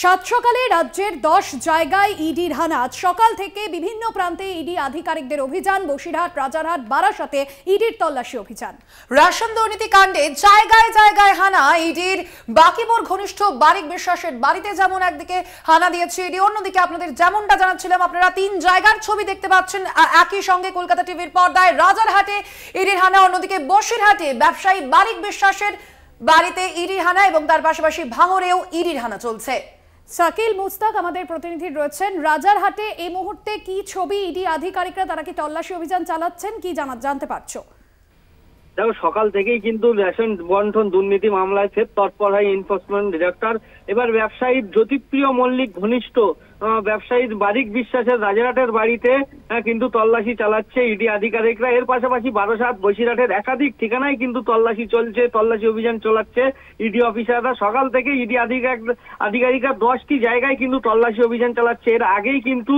7 সকালে রাজ্যের 10 জায়গায় ইডির হানা। আজ সকাল থেকে বিভিন্ন প্রান্তে ইডি আধিকারিকদের অভিযান। বসিরহাট, রাজারহাট, বারাসাতে ইডির তল্লাশি অভিযান। রাশন দুর্নীতি কাণ্ডে জায়গায় জায়গায় হানা ইডির। বাকিবুর ঘনিষ্ঠ বারিক বিশ্বাসের বাড়িতে যেমন একদিকে হানা দিয়েছে ইডি, অন্যদিকে আপনাদের যেমনটা জানাচ্ছিলাম আপনারা 3 জায়গার ছবি দেখতে পাচ্ছেন একই সঙ্গে কলকাতা টিভির পর্দায়। রাজারহাটে ইডির হানা, অন্যদিকে বসিরহাটে ব্যবসায়ী বারিক বিশ্বাসের বাড়িতে ইডির হানা এবং তার পাশাপাশি ভাঙড়েও ইডির হানা চলছে। শাকিল মুস্তাক আমাদের প্রতিনিধি রয়েছেন রাজারহাটে। এই মুহূর্তে কি ছবি? ইডি আধিকারিকরা তারা কি তল্লাশি অভিযান চালাচ্ছেন, কি জানতে পারছো? দেখো, সকাল থেকেই কিন্তু রেশন বন্টন দুর্নীতি মামলায় ফের তৎপর হয় এনফোর্সমেন্ট ডিরেক্টর। এবার ব্যবসায়ী জ্যোতিপ্রিয় মল্লিক ঘনিষ্ঠ ব্যবসায়ী বারিক বিশ্বাসের রাজারহাটের বাড়িতে কিন্তু তল্লাশি চালাচ্ছে ইডি আধিকারিকরা। এর পাশাপাশি বারাসাত বসিরহাটের একাধিক ঠিকানায় কিন্তু তল্লাশি চলছে, তল্লাশি অভিযান চালাচ্ছে ইডি অফিসাররা। সকাল থেকে ইডি আধিকারিকরা 10টি জায়গায় কিন্তু তল্লাশি অভিযান চালাচ্ছে। এর আগেই কিন্তু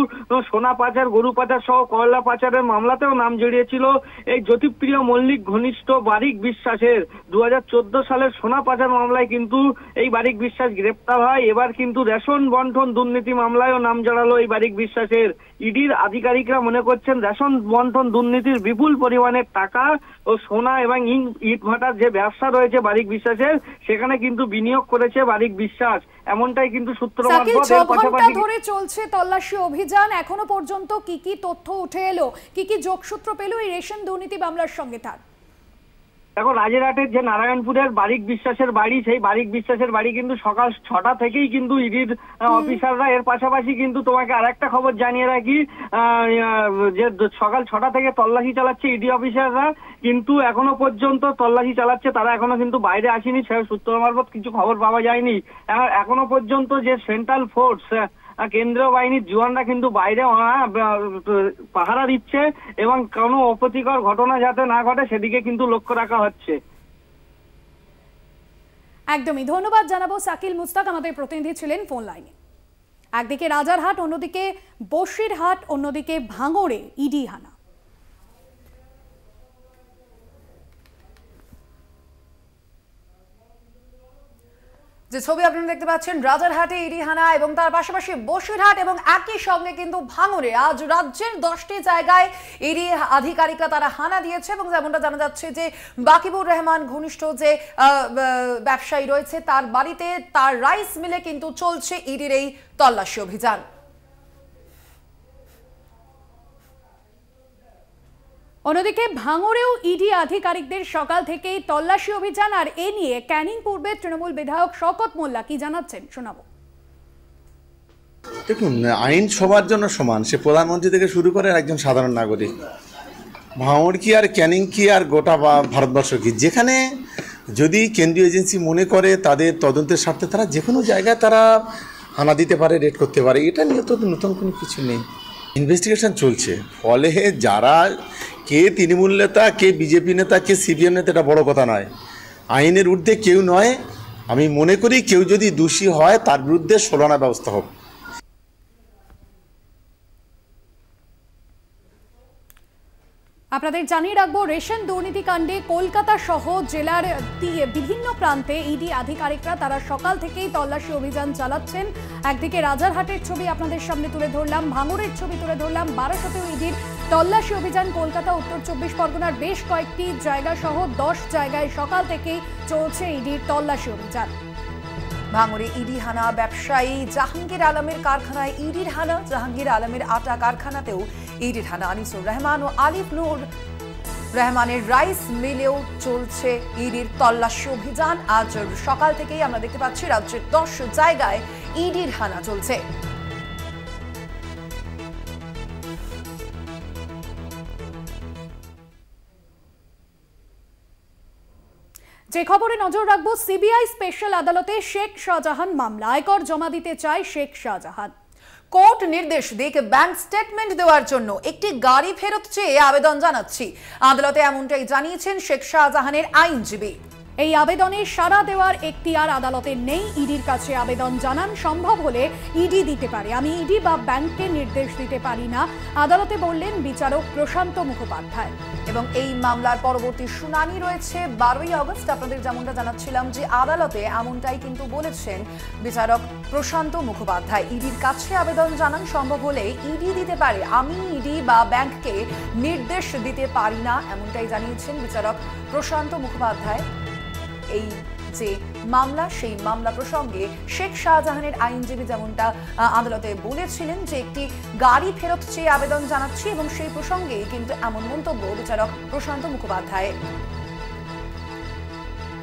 সোনা পাচার, গরু পাচার সহ কয়লা পাচারের মামলাতেও নাম জড়িয়েছিল এই জ্যোতিপ্রিয় মল্লিক ঘনিষ্ঠ বারিক বিশ্বাসের। 2014 সালের সোনা পাচার মামলায় কিন্তু এই বারিক বিশ্বাস গ্রেপ্তার হয়। এবার কিন্তু রেশন বন্টন দুর্নীতি মামলায়ও নাম জড়ালো এই বারিক বিশ্বাসের। ইডির আধিকারিকরা মনে করছেন রেশন বন্টন দুর্নীতির বিপুল পরিমাণের টাকা ও সোনা এবং ইট ভাটার যে ব্যবসা রয়েছে বারিক বিশ্বাসের, সেখানে কিন্তু বিনিয়োগ করেছে বারিক বিশ্বাস, এমনটাই কিন্তু সূত্র মারফত। এর পাশাপাশি ধরে চলছে তল্লাশি অভিযান, এখনো পর্যন্ত কি কি তথ্য উঠে এলো, কি কি যোগসূত্র পেল এই রেশন দুর্নীতি মামলার সঙ্গে? তার দেখো, রাজেরহাটের যে নারায়ণপুরের বারিক বিশ্বাসের বাড়ি, সেই বারিক বিশ্বাসের বাড়ি কিন্তু সকাল 6টা থেকেই কিন্তু ইডির অফিসাররা। এর পাশাপাশি কিন্তু তোমাকে আরেকটা খবর জানিয়ে রাখি, যে সকাল 6টা থেকে তল্লাশি চালাচ্ছে ইডি অফিসাররা, কিন্তু এখনো পর্যন্ত তল্লাশি চালাচ্ছে, তারা এখনো কিন্তু বাইরে আসেনি, সে সূত্র মারফত কিছু খবর পাওয়া যায়নি। এখনো পর্যন্ত যে সেন্ট্রাল ফোর্স, কেন্দ্রীয় বাহিনীর জওয়ানরা কিন্তু বাইরে পাহারা দিচ্ছে এবং কোনো অপ্রীতিকর ঘটনা যাতে না ঘটে সেদিকে কিন্তু লক্ষ্য রাখা হচ্ছে। একদমই ধন্যবাদ জানাবো শাকিল মুস্তাক, আমাদের প্রতিনিধি ছিলেন ফোন লাইনে। একদিকে রাজারহাট, অন্যদিকে বসিরহাট, অন্যদিকে ভাঙড়ে ইডি হানা। যে ছবি আপনারা দেখতে পাচ্ছেন, রাজারহাটে ইডি হানা এবং তার পাশাপাশি বসিরহাট এবং একই সঙ্গে কিন্তু ভাঙড়ে আজ রাজ্যের 10টি জায়গায় ইডি আধিকারিকরা তারা হানা দিয়েছে। এবং যেমনটা জানা যাচ্ছে যে বাকিবুর রহমান ঘনিষ্ঠ যে ব্যবসায়ী রয়েছে তার বাড়িতে, তার রাইস মিলে কিন্তু চলছে ইডির এই তল্লাশি অভিযান। অন্যদিকে ভাঙড়েও ইডি আধিকারিকদের সকাল থেকেই তল্লাশি অভিযান, আর এ নিয়ে ক্যানিং পূর্বের তৃণমূল বিধায়ক শওকত মোল্লা কি জানাচ্ছেন শোনাবো। দেখুন, আইন সবার জন্য সমান, সে প্রধানমন্ত্রী থেকে শুরু করে একজন সাধারণ নাগরিক। ভাঙড় কি আর ক্যানিং কি আর গোটা ভারতবর্ষ কি, যেখানে যদি কেন্দ্রীয় এজেন্সি মনে করে তাদের তদন্তের স্বার্থে তারা যে কোনো জায়গায় তারা হানা দিতে পারে, রেড করতে পারে, এটা নিয়ে তো নতুন কোনো কিছু নেই। ইনভেস্টিগেশন চলছে, ফলে যারা কে তৃণমূল নেতা, কে বিজেপি নেতা, কে সিপিএম নেতা, এটা বড় কথা নয়। আইনের ঊর্ধ্বে কেউ নয়। আমি মনে করি কেউ যদি দোষী হয় তার বিরুদ্ধে 16 আনা ব্যবস্থা হোক। আপনাদের জানিয়ে রাখবো, রেশন দুর্নীতি কাণ্ডে কলকাতা সহ জেলার বিভিন্ন প্রান্তে ইডি আধিকারিকরা তারা সকাল থেকেই তল্লাশি অভিযান চালাচ্ছেন। একদিকে রাজারহাটের ছবি আপনাদের সামনে তুলে ধরলাম, ভাঙড়ের ছবি তুলে ধরলাম, বারাসাতেও ইডির তল্লাশি অভিযান। কলকাতা, উত্তর 24 পরগনার বেশ কয়েকটি জায়গা সহ 10 জায়গায় সকাল থেকেই চলছে ইডির তল্লাশি অভিযান। ভাঙড়ে ইডি হানা, ব্যবসায়ী জাহাঙ্গীর আলমের কারখানায় ইডির হানা, জাহাঙ্গীর আলমের আটা কারখানাতেও ইডির হানা। আনিসুর রহমান ও আলিফ নূর রহমানের রাইস মিলেও চলছে ইডির তল্লাশি অভিযান। আজ সকাল থেকেই আমরা দেখতে পাচ্ছি রাজ্যের 10 জায়গায় ইডির হানা চলছে। যে খবরে নজর রাখবো, সিবিআই স্পেশাল আদালতে শেখ শাহজাহান মামলা, আয়কর জমা দিতে চায় শেখ শাহজাহান। কোর্ট নির্দেশ দিক ব্যাংক স্টেটমেন্ট দেওয়ার জন্য একটি গাড়ি ফেরত চেয়ে আবেদন জানাচ্ছি। আদালতে এমনটাই জানিয়েছেন শেখ শাহজাহানের আইনজীবী। এই আবেদনে সাড়া দেওয়ার এখতিয়ার আদালতে নেই। ইডির কাছে আবেদন জানান, সম্ভব হলে ইডি দিতে পারে, আমি ইডি বা ব্যাংককে নির্দেশ দিতে পারি না, আদালতে বললেন বিচারক প্রশান্ত মুখোপাধ্যায়। এবং এই মামলার পরবর্তী শুনানি রয়েছে 12ই আগস্ট। আপনাদের যেমনটা জানাচ্ছিলাম যে আদালতে এমনটাই কিন্তু বলেছেন বিচারক প্রশান্ত মুখোপাধ্যায়। ইডির কাছে আবেদন জানান, সম্ভব হলে ইডি দিতে পারে, আমি ইডি বা ব্যাংককে নির্দেশ দিতে পারি না, এমনটাই জানিয়েছেন বিচারক প্রশান্ত মুখোপাধ্যায়। এই যে মামলা, সেই মামলা প্রসঙ্গে শেখ শাহজাহানের আইনজীবী যেমনটা আদালতে বলেছিলেন যে একটি গাড়ি ফেরত চেয়ে আবেদন জানাচ্ছি, এবং সেই প্রসঙ্গে কিন্তু এমন মন্তব্য বিচারক প্রশান্ত মুখোপাধ্যায়।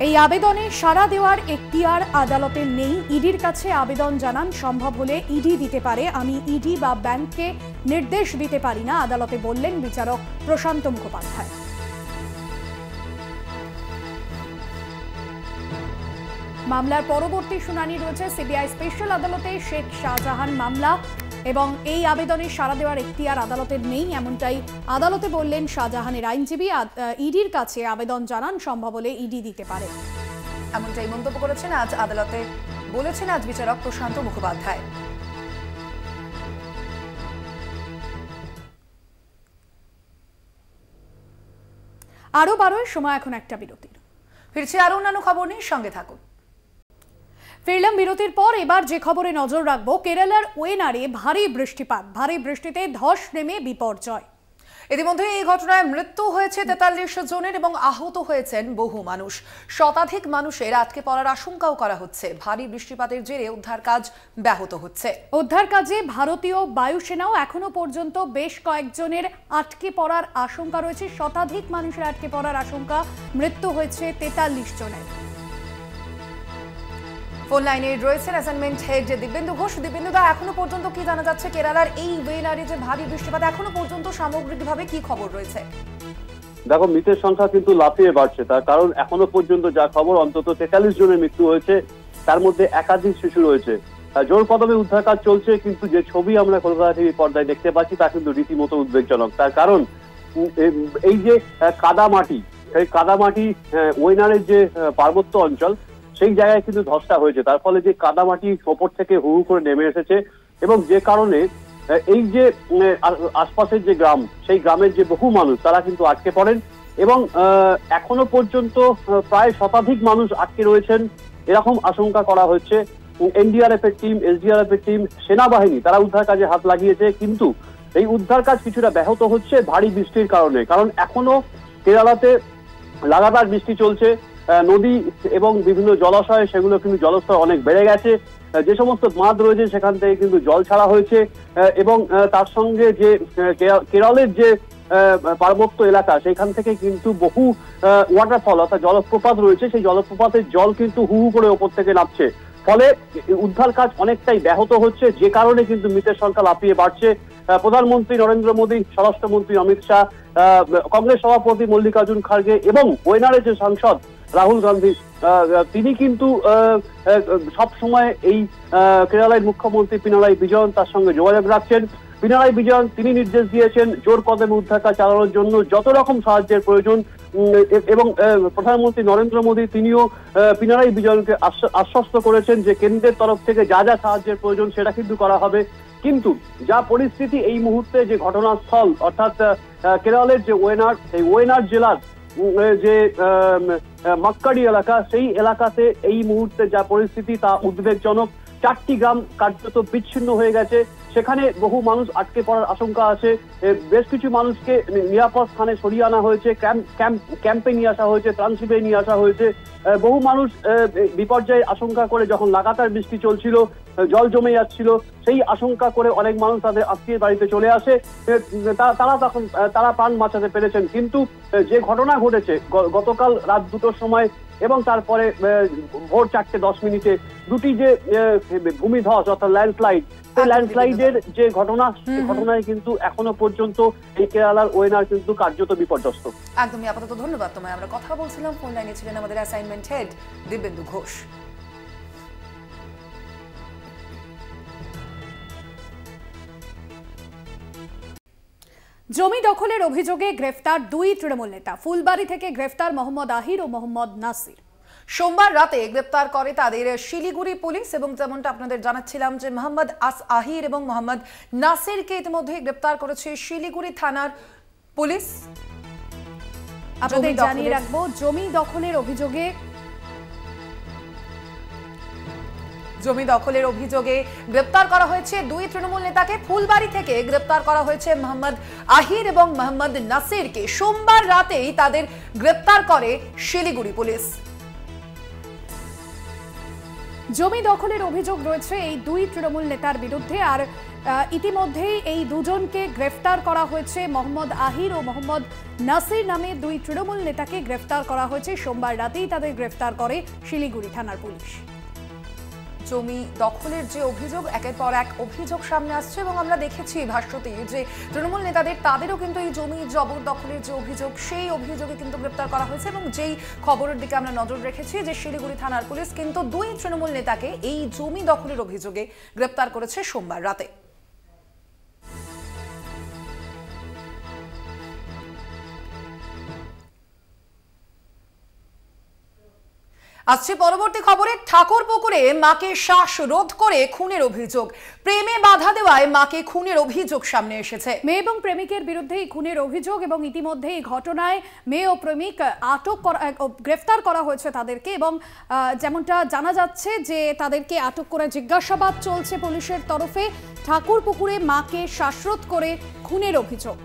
এই আবেদনে সাড়া দেওয়ার এখতিয়ার আদালতে নেই, ইডির কাছে আবেদন জানান, সম্ভব হলে ইডি দিতে পারে, আমি ইডি বা ব্যাংককে নির্দেশ দিতে পারি না, আদালতে বললেন বিচারক প্রশান্ত মুখোপাধ্যায়। মামলার পরবর্তী শুনানি রয়েছে সিবিআই স্পেশাল আদালতে। শেখ শাহজাহান মামলা, এবং এই আবেদনের সাড়া দেওয়ার এখতিয়ার আদালতের নেই, এমনটাই আদালতে বললেন শাহজাহানের আইনজীবী। ইডির কাছে আবেদন জানান, সম্ভব হলে ইডি দিতে পারে, এমনটাই মন্তব্য করেছেন আজ আদালতে বলেছেন আজ বিচারক প্রশান্ত মুখোপাধ্যায়। আরো 12 সময় এখন একটা বিরতির। ফিরছি আরো অন্যান্য খবর নিয়ে, সঙ্গে থাকুন। ফিরলাম বিরতির পর। এবার যে খবরে নজর রাখবো, কেরালার ওয়েনারে ভারী বৃষ্টিপাত, ভারী বৃষ্টিতে ধস নেমে বিপর্যয়। ইতিমধ্যে এই ঘটনায় মৃত্যু হয়েছে 43 জনের এবং আহত হয়েছেন বহু মানুষ। শতাধিক মানুষের আটকে পড়ার আশঙ্কাও করা হচ্ছে। ভারী বৃষ্টিপাতের জেরে উদ্ধার কাজ ব্যাহত হচ্ছে। উদ্ধার কাজে ভারতীয় বায়ুসেনাও এখনো পর্যন্ত বেশ কয়েকজনের আটকে পড়ার আশঙ্কা রয়েছে। শতাধিক মানুষের আটকে পড়ার আশঙ্কা, মৃত্যু হয়েছে 43 জনের। ফোন লাইনে রয়েছেন অ্যাসাইনমেন্ট হেড দিব্যেন্দু ঘোষ। দিব্যেন্দুদা, এখনো পর্যন্ত কি জানা যাচ্ছে কেরালার এই ওয়েনারে যে ভারী বৃষ্টিপাত, এখনো পর্যন্ত সামগ্রিকভাবে কি খবর রয়েছে? দেখো, মৃতের সংখ্যা কিন্তু লাফিয়ে বাড়ছে, তার কারণ এখনো পর্যন্ত যা খবর অন্তত 43 জনের মৃত্যু হয়েছে, তার মধ্যে একাধিক শিশু রয়েছে। জোর কদমে উদ্ধার কাজ চলছে, কিন্তু যে ছবি আমরা কলকাতা টিভি পর্দায় দেখতে পাচ্ছি তা কিন্তু রীতিমতো উদ্বেগজনক। তার কারণ এই যে কাদামাটি, সেই কাদামাটি ওয়েনারের যে পার্বত্য অঞ্চল, সেই জায়গায় কিন্তু ধসটা হয়েছে। তার ফলে যে কাদামাটি ওপর থেকে হু হু করে নেমে এসেছে এবং যে কারণে এই যে আশপাশের যে গ্রাম, সেই গ্রামের যে বহু মানুষ তারা কিন্তু আটকে পড়েন এবং এখনো পর্যন্ত প্রায় শতাধিক মানুষ আটকে রয়েছেন এরকম আশঙ্কা করা হচ্ছে। এনডিআরএফ এর টিম, এসডিআরএফ এর টিম, সেনাবাহিনী তারা উদ্ধার কাজে হাত লাগিয়েছে, কিন্তু এই উদ্ধার কাজ কিছুটা ব্যাহত হচ্ছে ভারী বৃষ্টির কারণে। কারণ এখনো কেরালাতে লাগাতার বৃষ্টি চলছে। নদী এবং বিভিন্ন জলাশয়, সেগুলো কিন্তু জলস্তর অনেক বেড়ে গেছে। যে সমস্ত বাঁধ রয়েছে সেখান থেকে কিন্তু জল ছাড়া হয়েছে এবং তার সঙ্গে যে কেরলের যে পার্বত্য এলাকা, সেখান থেকে কিন্তু বহু ওয়াটারফল অর্থাৎ জলপ্রপাত রয়েছে, সেই জলপ্রপাতের জল কিন্তু হু হু করে ওপর থেকে নামছে। ফলে উদ্ধার কাজ অনেকটাই ব্যাহত হচ্ছে, যে কারণে কিন্তু মৃতের সংখ্যা লাফিয়ে বাড়ছে। প্রধানমন্ত্রী নরেন্দ্র মোদী, স্বরাষ্ট্রমন্ত্রী অমিত শাহ, কংগ্রেস সভাপতি মল্লিকার্জুন খার্গে এবং ওয়েনারের যে সাংসদ রাহুল গান্ধী, তিনি কিন্তু সব সময় এই কেরালার মুখ্যমন্ত্রী পিনারাই বিজয়ন তার সঙ্গে যোগাযোগ রাখছেন। পিনারাই বিজয়ন তিনি নির্দেশ দিয়েছেন জোর কদমে উদ্ধার কাজ চালানোর জন্য, যত রকম সাহায্যের প্রয়োজন। এবং প্রধানমন্ত্রী নরেন্দ্র মোদী তিনিও পিনারাই বিজয়নকে আশ্বস্ত করেছেন যে কেন্দ্রের তরফ থেকে যা যা সাহায্যের প্রয়োজন সেটা কিন্তু করা হবে। কিন্তু যা পরিস্থিতি এই মুহূর্তে, যে ঘটনাস্থল অর্থাৎ কেরলের যে ওয়েনার, এই ওয়েনার জেলার যে মাক্কাড়ি এলাকা, সেই এলাকাতে এই মুহূর্তে যা পরিস্থিতি তা উদ্বেগজনক। 4টি গ্রাম কার্যত বিচ্ছিন্ন হয়ে গেছে, সেখানে বহু মানুষ আটকে পড়ার আশঙ্কা আছে। বেশ কিছু মানুষকে নিরাপদ স্থানে সরিয়ে আনা হয়েছে, ক্যাম্পে নিয়ে আসা হয়েছে, ত্রাণ শিবিরে নিয়ে আসা হয়েছে। বহু মানুষ বিপর্যয়ের আশঙ্কা করে, যখন লাগাতার বৃষ্টি চলছিল, জল জমে যাচ্ছিল, সেই আশঙ্কা করে অনেক মানুষ তাদের আত্মীয় বাড়িতে চলে আসে। তারা প্রাণ বাঁচাতে পেরেছেন। কিন্তু যে ঘটনা ঘটেছে গতকাল রাত 2টোর সময় এবং তারপরে ভোর 4:10 দুটি যে ভূমিধস অর্থাৎ ল্যান্ডস্লাইড, সেই ল্যান্ডস্লাইডের যে ঘটনা, সেই ঘটনায় কিন্তু এখনো পর্যন্ত এই কেরালার ওয়েনার কিন্তু কার্যত বিপর্যস্ত। একদমই। আপাতত ধন্যবাদ তোমায়। আমরা কথা বলছিলাম, ফোন লাইনে ছিলেন আমাদের অ্যাসাইনমেন্ট হেড দিব্যেন্দু ঘোষ। জমি দখলের অভিযোগে গ্রেফতার 2 তৃণমূল নেতা। ফুলবাড়ি থেকে গ্রেফতার মোহাম্মদ আহির ও মোহাম্মদ নাসির। সোমবার রাতে গ্রেপ্তার করে তাদের শিলিগুড়ি পুলিশ এবং যেমনটা আপনাদের জানাচ্ছিলাম যে মোহাম্মদ আহির এবং মোহাম্মদ নাসিরকে ইতিমধ্যে গ্রেপ্তার করেছে শিলিগুড়ি থানার পুলিশ। আপনাদের জানিয়ে রাখবো, জমি দখলের অভিযোগে গ্রেপ্তার করা হয়েছে 2 তৃণমূল নেতাকে। ফুলবাড়ি থেকে গ্রেপ্তার করা হয়েছে মোহাম্মদ আহির এবং মোহাম্মদ নাসিরকে। সোমবার রাতেই তাদের গ্রেপ্তার করে শিলিগুড়ি পুলিশ। জমি দখলের অভিযোগ রয়েছে এই 2 তৃণমূল নেতার বিরুদ্ধে। আর ইতিমধ্যেই এই দুজনকে গ্রেফতার করা হয়েছে। মোহাম্মদ আহির ও মোহাম্মদ নাসির নামে 2 তৃণমূল নেতাকে গ্রেফতার করা হয়েছে। সোমবার রাতেই তাদের গ্রেফতার করে শিলিগুড়ি থানার পুলিশ। জমি দখলের যে অভিযোগ, একের পর এক অভিযোগ সামনে আসছে এবং আমরা দেখেছি ভাষ্যতে যে তৃণমূল নেতাদের তাদেরও কিন্তু এই জমি জবরদখলের যে অভিযোগ, সেই অভিযোগে কিন্তু গ্রেপ্তার করা হয়েছে। এবং যেই খবরের দিকে আমরা নজর রেখেছি যে শিলিগুড়ি থানার পুলিশ কিন্তু 2 তৃণমূল নেতাকে এই জমি দখলের অভিযোগে গ্রেপ্তার করেছে সোমবার রাতে। আসছে পরবর্তী খবরে। ঠাকুরপুকুরে মাকে শ্বাসরোধ করে খুনের অভিযোগ, প্রেমে বাধা দেওয়ায় মাকে খুনের অভিযোগ সামনে এসেছে। মেয়ে এবং প্রেমিকের বিরুদ্ধে খুনের অভিযোগ এবং ইতিমধ্যে এই ঘটনায় মেয়ে ও প্রেমিক গ্রেফতার করা হয়েছে তাদেরকে, এবং যেমনটা জানা যাচ্ছে যে তাদেরকে আটক করে জিজ্ঞাসাবাদ চলছে পুলিশের তরফে। ঠাকুরপুকুরে মাকে শ্বাসরোধ করে খুনের অভিযোগ।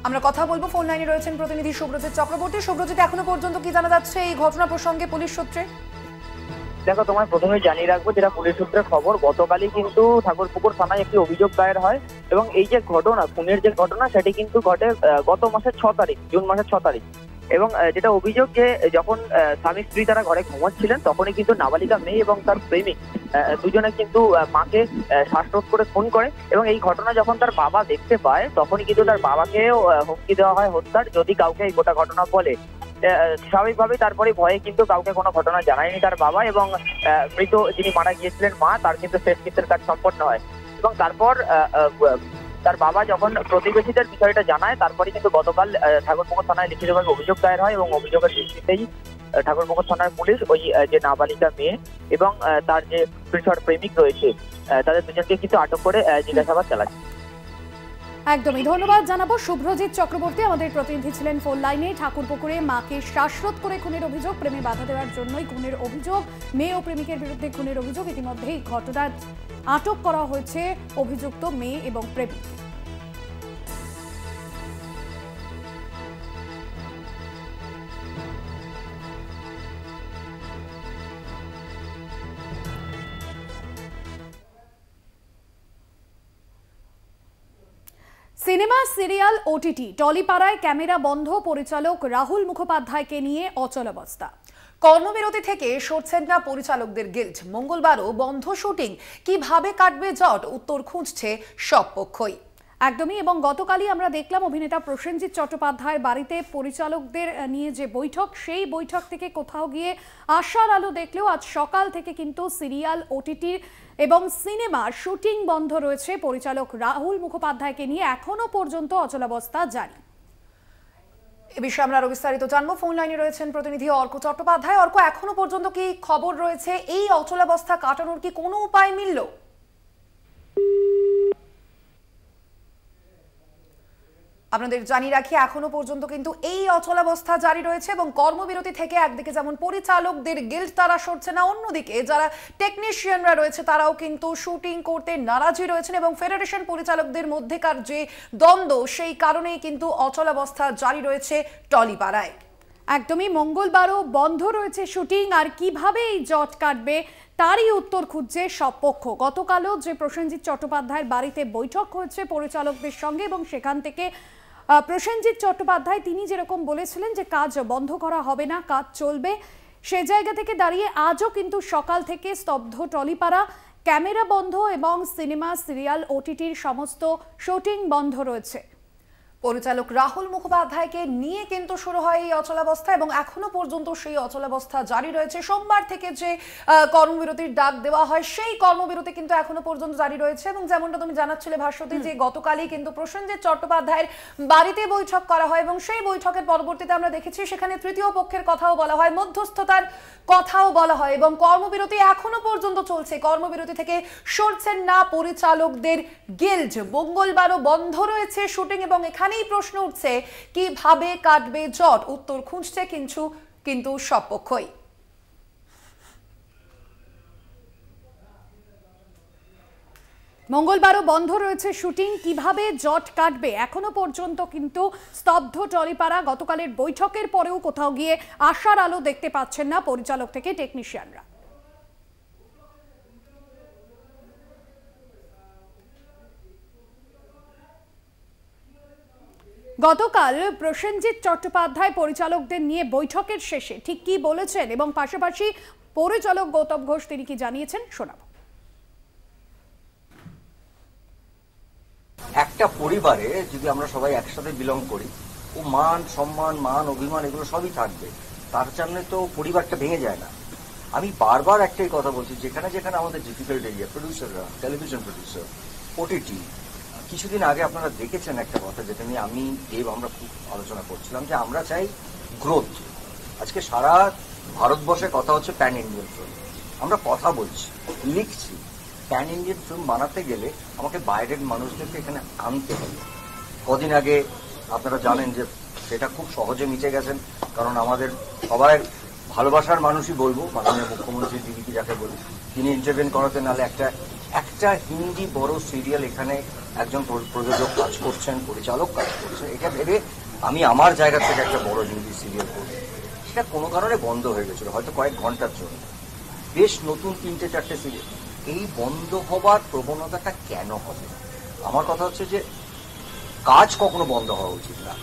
আমরা কথা বলবো, ফোন লাইনে রয়েছেন প্রতিনিধি সুব্রজিৎ চক্রবর্তী। সুব্রজিৎ, এখনো পর্যন্ত কি জানা যাচ্ছে এই ঘটনা প্রসঙ্গে পুলিশ সূত্রে? দেখো, তোমায় প্রথমে জানিয়ে রাখবো, যেটা পুলিশ সূত্রের খবর, গতকালই কিন্তু ঠাকুরপুকুর থানায় একটি অভিযোগ দায়ের হয় এবং এই যে ঘটনা, খুনের যে ঘটনা, সেটি কিন্তু ঘটে গত মাসের 6 তারিখ, জুন মাসের 6 তারিখ। এবং যেটা অভিযোগ যে যখন স্বামী স্ত্রী তারা ঘরে ঘুমাচ্ছিলেন তখনই কিন্তু নাবালিকা মেয়ে এবং তার প্রেমিক দুজনে কিন্তু মাকে শ্বাসরোধ করে খুন করে। এবং এই ঘটনা যখন তার বাবা দেখতে পায় তখনই কিন্তু তার বাবাকেও হুমকি দেওয়া হয় হত্যার, যদি কাউকে এই গোটা ঘটনা বলে। স্বাভাবিকভাবেই তারপরে ভয়ে কিন্তু কাউকে কোনো ঘটনা জানায়নি তার বাবা, এবং মৃত যিনি মারা গিয়েছিলেন মা, তার কিন্তু শেষকৃত্যের কাজ সম্পন্ন হয়। এবং তারপর তার বাবা যখন প্রতিবেশীদের বিষয়টা জানায়, তারপরে কিন্তু গতকাল ঠাকুরপুকুর থানায় লিখিতভাবে অভিযোগ দায়ের হয় এবং অভিযোগের ভিত্তিতেই ঠাকুরপুকুর থানার পুলিশ ওই যে নাবালিকা মেয়ে এবং তার যে প্রেমিক রয়েছে তাদের দুজনকে কিন্তু আটক করে জিজ্ঞাসাবাদ চালাচ্ছে। একদমই ধন্যবাদ জানাবো শুভ্রজিৎ চক্রবর্তী, আমাদের প্রতিনিধি ছিলেন ফোন লাইনে। ঠাকুরপুকুরে মাকে শ্বাসরোধ করে খুনের অভিযোগ, প্রেমে বাধা দেওয়ার জন্যই খুনের অভিযোগ, মেয়ে ও প্রেমিকের বিরুদ্ধে খুনের অভিযোগ। ইতিমধ্যেই ঘটনায় আটক করা হয়েছে অভিযুক্ত মেয়ে এবং প্রেমিক। সিনেমা, সিরিয়াল, ওটিটি, টলিপাড়ায় ক্যামেরা বন্ধ, পরিচালক রাহুল মুখোপাধ্যায়কে নিয়ে অচলাবস্থা। কর্মবিরতি থেকে সরছেন না পরিচালকদের গিল্ড, মঙ্গলবারও বন্ধ শুটিং, কিভাবে কাটবে জট, উত্তর খুঁজছে সব পক্ষই। একদমই, এবং গতকালই আমরা দেখলাম অভিনেতা প্রসেনজিৎ চট্টোপাধ্যায়ের বাড়িতে পরিচালকদের নিয়ে যে বৈঠক, সেই বৈঠক থেকে কোথাও গিয়ে আশার আলো দেখলেও আজ সকাল থেকে কিন্তু সিরিয়াল, ওটিটি এবং সিনেমার শুটিং বন্ধ রয়েছে। পরিচালক রাহুল মুখোপাধ্যায়কে নিয়ে এখনো পর্যন্ত অচলাবস্থা জারি। এ বিষয়ে আমরা আরো বিস্তারিত জানবো। ফোন লাইনে রয়েছেন প্রতিনিধি অর্ক চট্টোপাধ্যায়। অর্ক, এখনো পর্যন্ত কি খবর রয়েছে? এই অচলাবস্থা কাটানোর কি কোনো উপায় মিলল? আপনাদের জানিয়ে রাখি, এখনো পর্যন্ত কিন্তু এই অচলাবস্থা জারি রয়েছে এবং কর্মবিরতি থেকে একদিকে যেমন পরিচালকদের গিল্ড তারা সরছে না, অন্যদিকে যারা টেকনিশিয়ানরা রয়েছে তারাও কিন্তু শুটিং করতে নারাজি রয়েছেন এবং ফেডারেশন পরিচালকদের মধ্যেকার যে দ্বন্দ্ব, সেই কারণেই কিন্তু অচলাবস্থা জারি রয়েছে টলিপাড়ায়। একদমই, মঙ্গলবারও বন্ধ রয়েছে শুটিং, আর কিভাবে এই জট কাটবে তারই উত্তর খুঁজছে সব পক্ষ। গতকালও যে প্রসেনজিৎ চট্টোপাধ্যায়ের বাড়িতে বৈঠক হয়েছে পরিচালকদের সঙ্গে, এবং সেখান থেকে প্রসেনজিৎ চট্টোপাধ্যায় তিনি যেরকম বলেছিলেন যে কাজ বন্ধ করা হবে না, কাজ চলবে, সে জায়গা থেকে দাঁড়িয়ে আজও কিন্তু সকাল থেকে স্তব্ধ টলিপাড়া, ক্যামেরা বন্ধ এবং সিনেমা, সিরিয়াল, ওটিটির সমস্ত শুটিং বন্ধ রয়েছে। পরিচালক রাহুল মুখোপাধ্যায়কে নিয়ে কিন্তু শুরু হয় এই অচলাবস্থা এবং এখনো পর্যন্ত সেই অচলাবস্থা জারি রয়েছে। সোমবার থেকে যে কর্মবিরতির ডাক দেওয়া হয়, সেই কর্মবিরতি কিন্তু এখনো পর্যন্ত জারি রয়েছে এবং যেমনটা তুমি জানাচ্ছিলে ভাস্বতী, যে গতকালই কিন্তু প্রসেনজিৎ চট্টোপাধ্যায়ের বাড়িতে বৈঠক করা হয় এবং সেই বৈঠকের পরবর্তীতে আমরা দেখেছি সেখানে তৃতীয় পক্ষের কথাও বলা হয়, মধ্যস্থতার কথাও বলা হয় এবং কর্মবিরতি এখনো পর্যন্ত চলছে। কর্মবিরতি থেকে সরছেন না পরিচালকদের গিল্ড, মঙ্গলবারও বন্ধ রয়েছে শুটিং এবং এখানে প্রশ্ন উঠছে কিভাবে কাটবে জট, উত্তর খুঁজছে কিন্তু সব পক্ষই। মঙ্গলবারও বন্ধ রয়েছে শুটিং, কিভাবে জট কাটবে এখনো পর্যন্ত কিন্তু স্তব্ধ টলিপাড়া। গতকালের বৈঠকের পরেও কোথাও গিয়ে আশার আলো দেখতে পাচ্ছেন না পরিচালক থেকে টেকনিশিয়ানরা। গতকাল প্রসেনজিৎ চট্টোপাধ্যায় পরিচালকদের নিয়ে বৈঠকের শেষে ঠিক কি বলেছেন এবং পাশাপাশি পরিচালক গৌতম ঘোষ তিনি কি জানিয়েছেন শোনাবো। একটা পরিবারে যদি আমরা সবাই একসাথে বিলং করি, ও মান সম্মান, মান অভিমান এগুলো সবই থাকবে, তার জন্য তো পরিবারটা ভেঙে যায় না। আমি বারবার একটাই কথা বলছি, যেখানে যেখানে আমাদের ডিফিকাল্ট এরিয়া, প্রডিউসাররা, টেলিভিশন প্রডিউসার, ওটিটি, কিছুদিন আগে আপনারা দেখেছেন একটা কথা যেটা নিয়ে আমি দেব আমরা খুব আলোচনা করছিলাম, যে আমরা চাই গ্রোথ। আজকে সারা ভারতবর্ষে কথা হচ্ছে প্যান ইন্ডিয়ান ফিল্ম। আমরা কথা বলছি, লিখছি, প্যান ইন্ডিয়ান ফিল্ম বানাতে গেলে আমাকে বাইরের মানুষদেরকে এখানে আনতে হবে। কদিন আগে আপনারা জানেন যে সেটা খুব সহজে মিটে গেছেন, কারণ আমাদের সবাই ভালোবাসার মানুষই বলবো, মাননীয় মুখ্যমন্ত্রী দিদিকে যাকে বলি, তিনি ইন্টারভেন করাতে, নাহলে একটা হিন্দি বড় সিরিয়াল এখানে একজন প্রযোজক কাজ করছেন, পরিচালক কাজ করছেন, এটা ভেবে আমি আমার জায়গা থেকে একটা বড় হিন্দি সিরিয়াল করব, সেটা কোনো কারণে বন্ধ হয়ে গেছিল, হয়তো কয়েক ঘন্টার জন্য। বেশ নতুন 3-4টে সিরিয়াল, এই বন্ধ হবার প্রবণতাটা কেন হবে? আমার কথা হচ্ছে যে কাজ কখনো বন্ধ হওয়া উচিত না।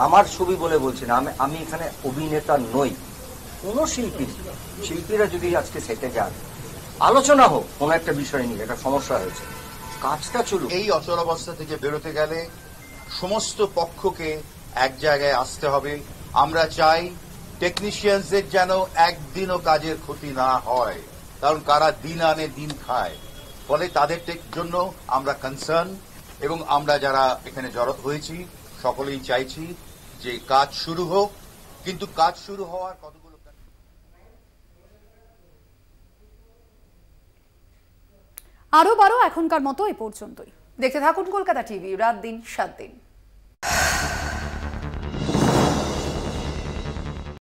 আমার ছবি বলে বলছি না, আমি এখানে অভিনেতা নই, কোনো শিল্পীরা যদি আজকে সেটে যান, আলোচনা হোক কোনো একটা বিষয় নিয়ে, একটা সমস্যা হয়েছে, কাজটা চলুক। এই অচলাবস্থা থেকে বেরোতে গেলে সমস্ত পক্ষকে এক জায়গায় আসতে হবে। আমরা চাই টেকনিশিয়ানদের যেন একদিনও কাজের ক্ষতি না হয়, কারণ কারা দিন আনে দিন খায়, ফলে তাদের জন্য আমরা কনসার্ন, এবং আমরা যারা এখানে জড়ো হয়েছি সকলেই চাইছি যে কাজ শুরু হোক, কিন্তু কাজ শুরু হওয়ার কতগুলো আরো বারো এখনকার মতো এ পর্যন্তই। দেখতে থাকুন কলকাতা টিভি, রাত দিন 7 দিন।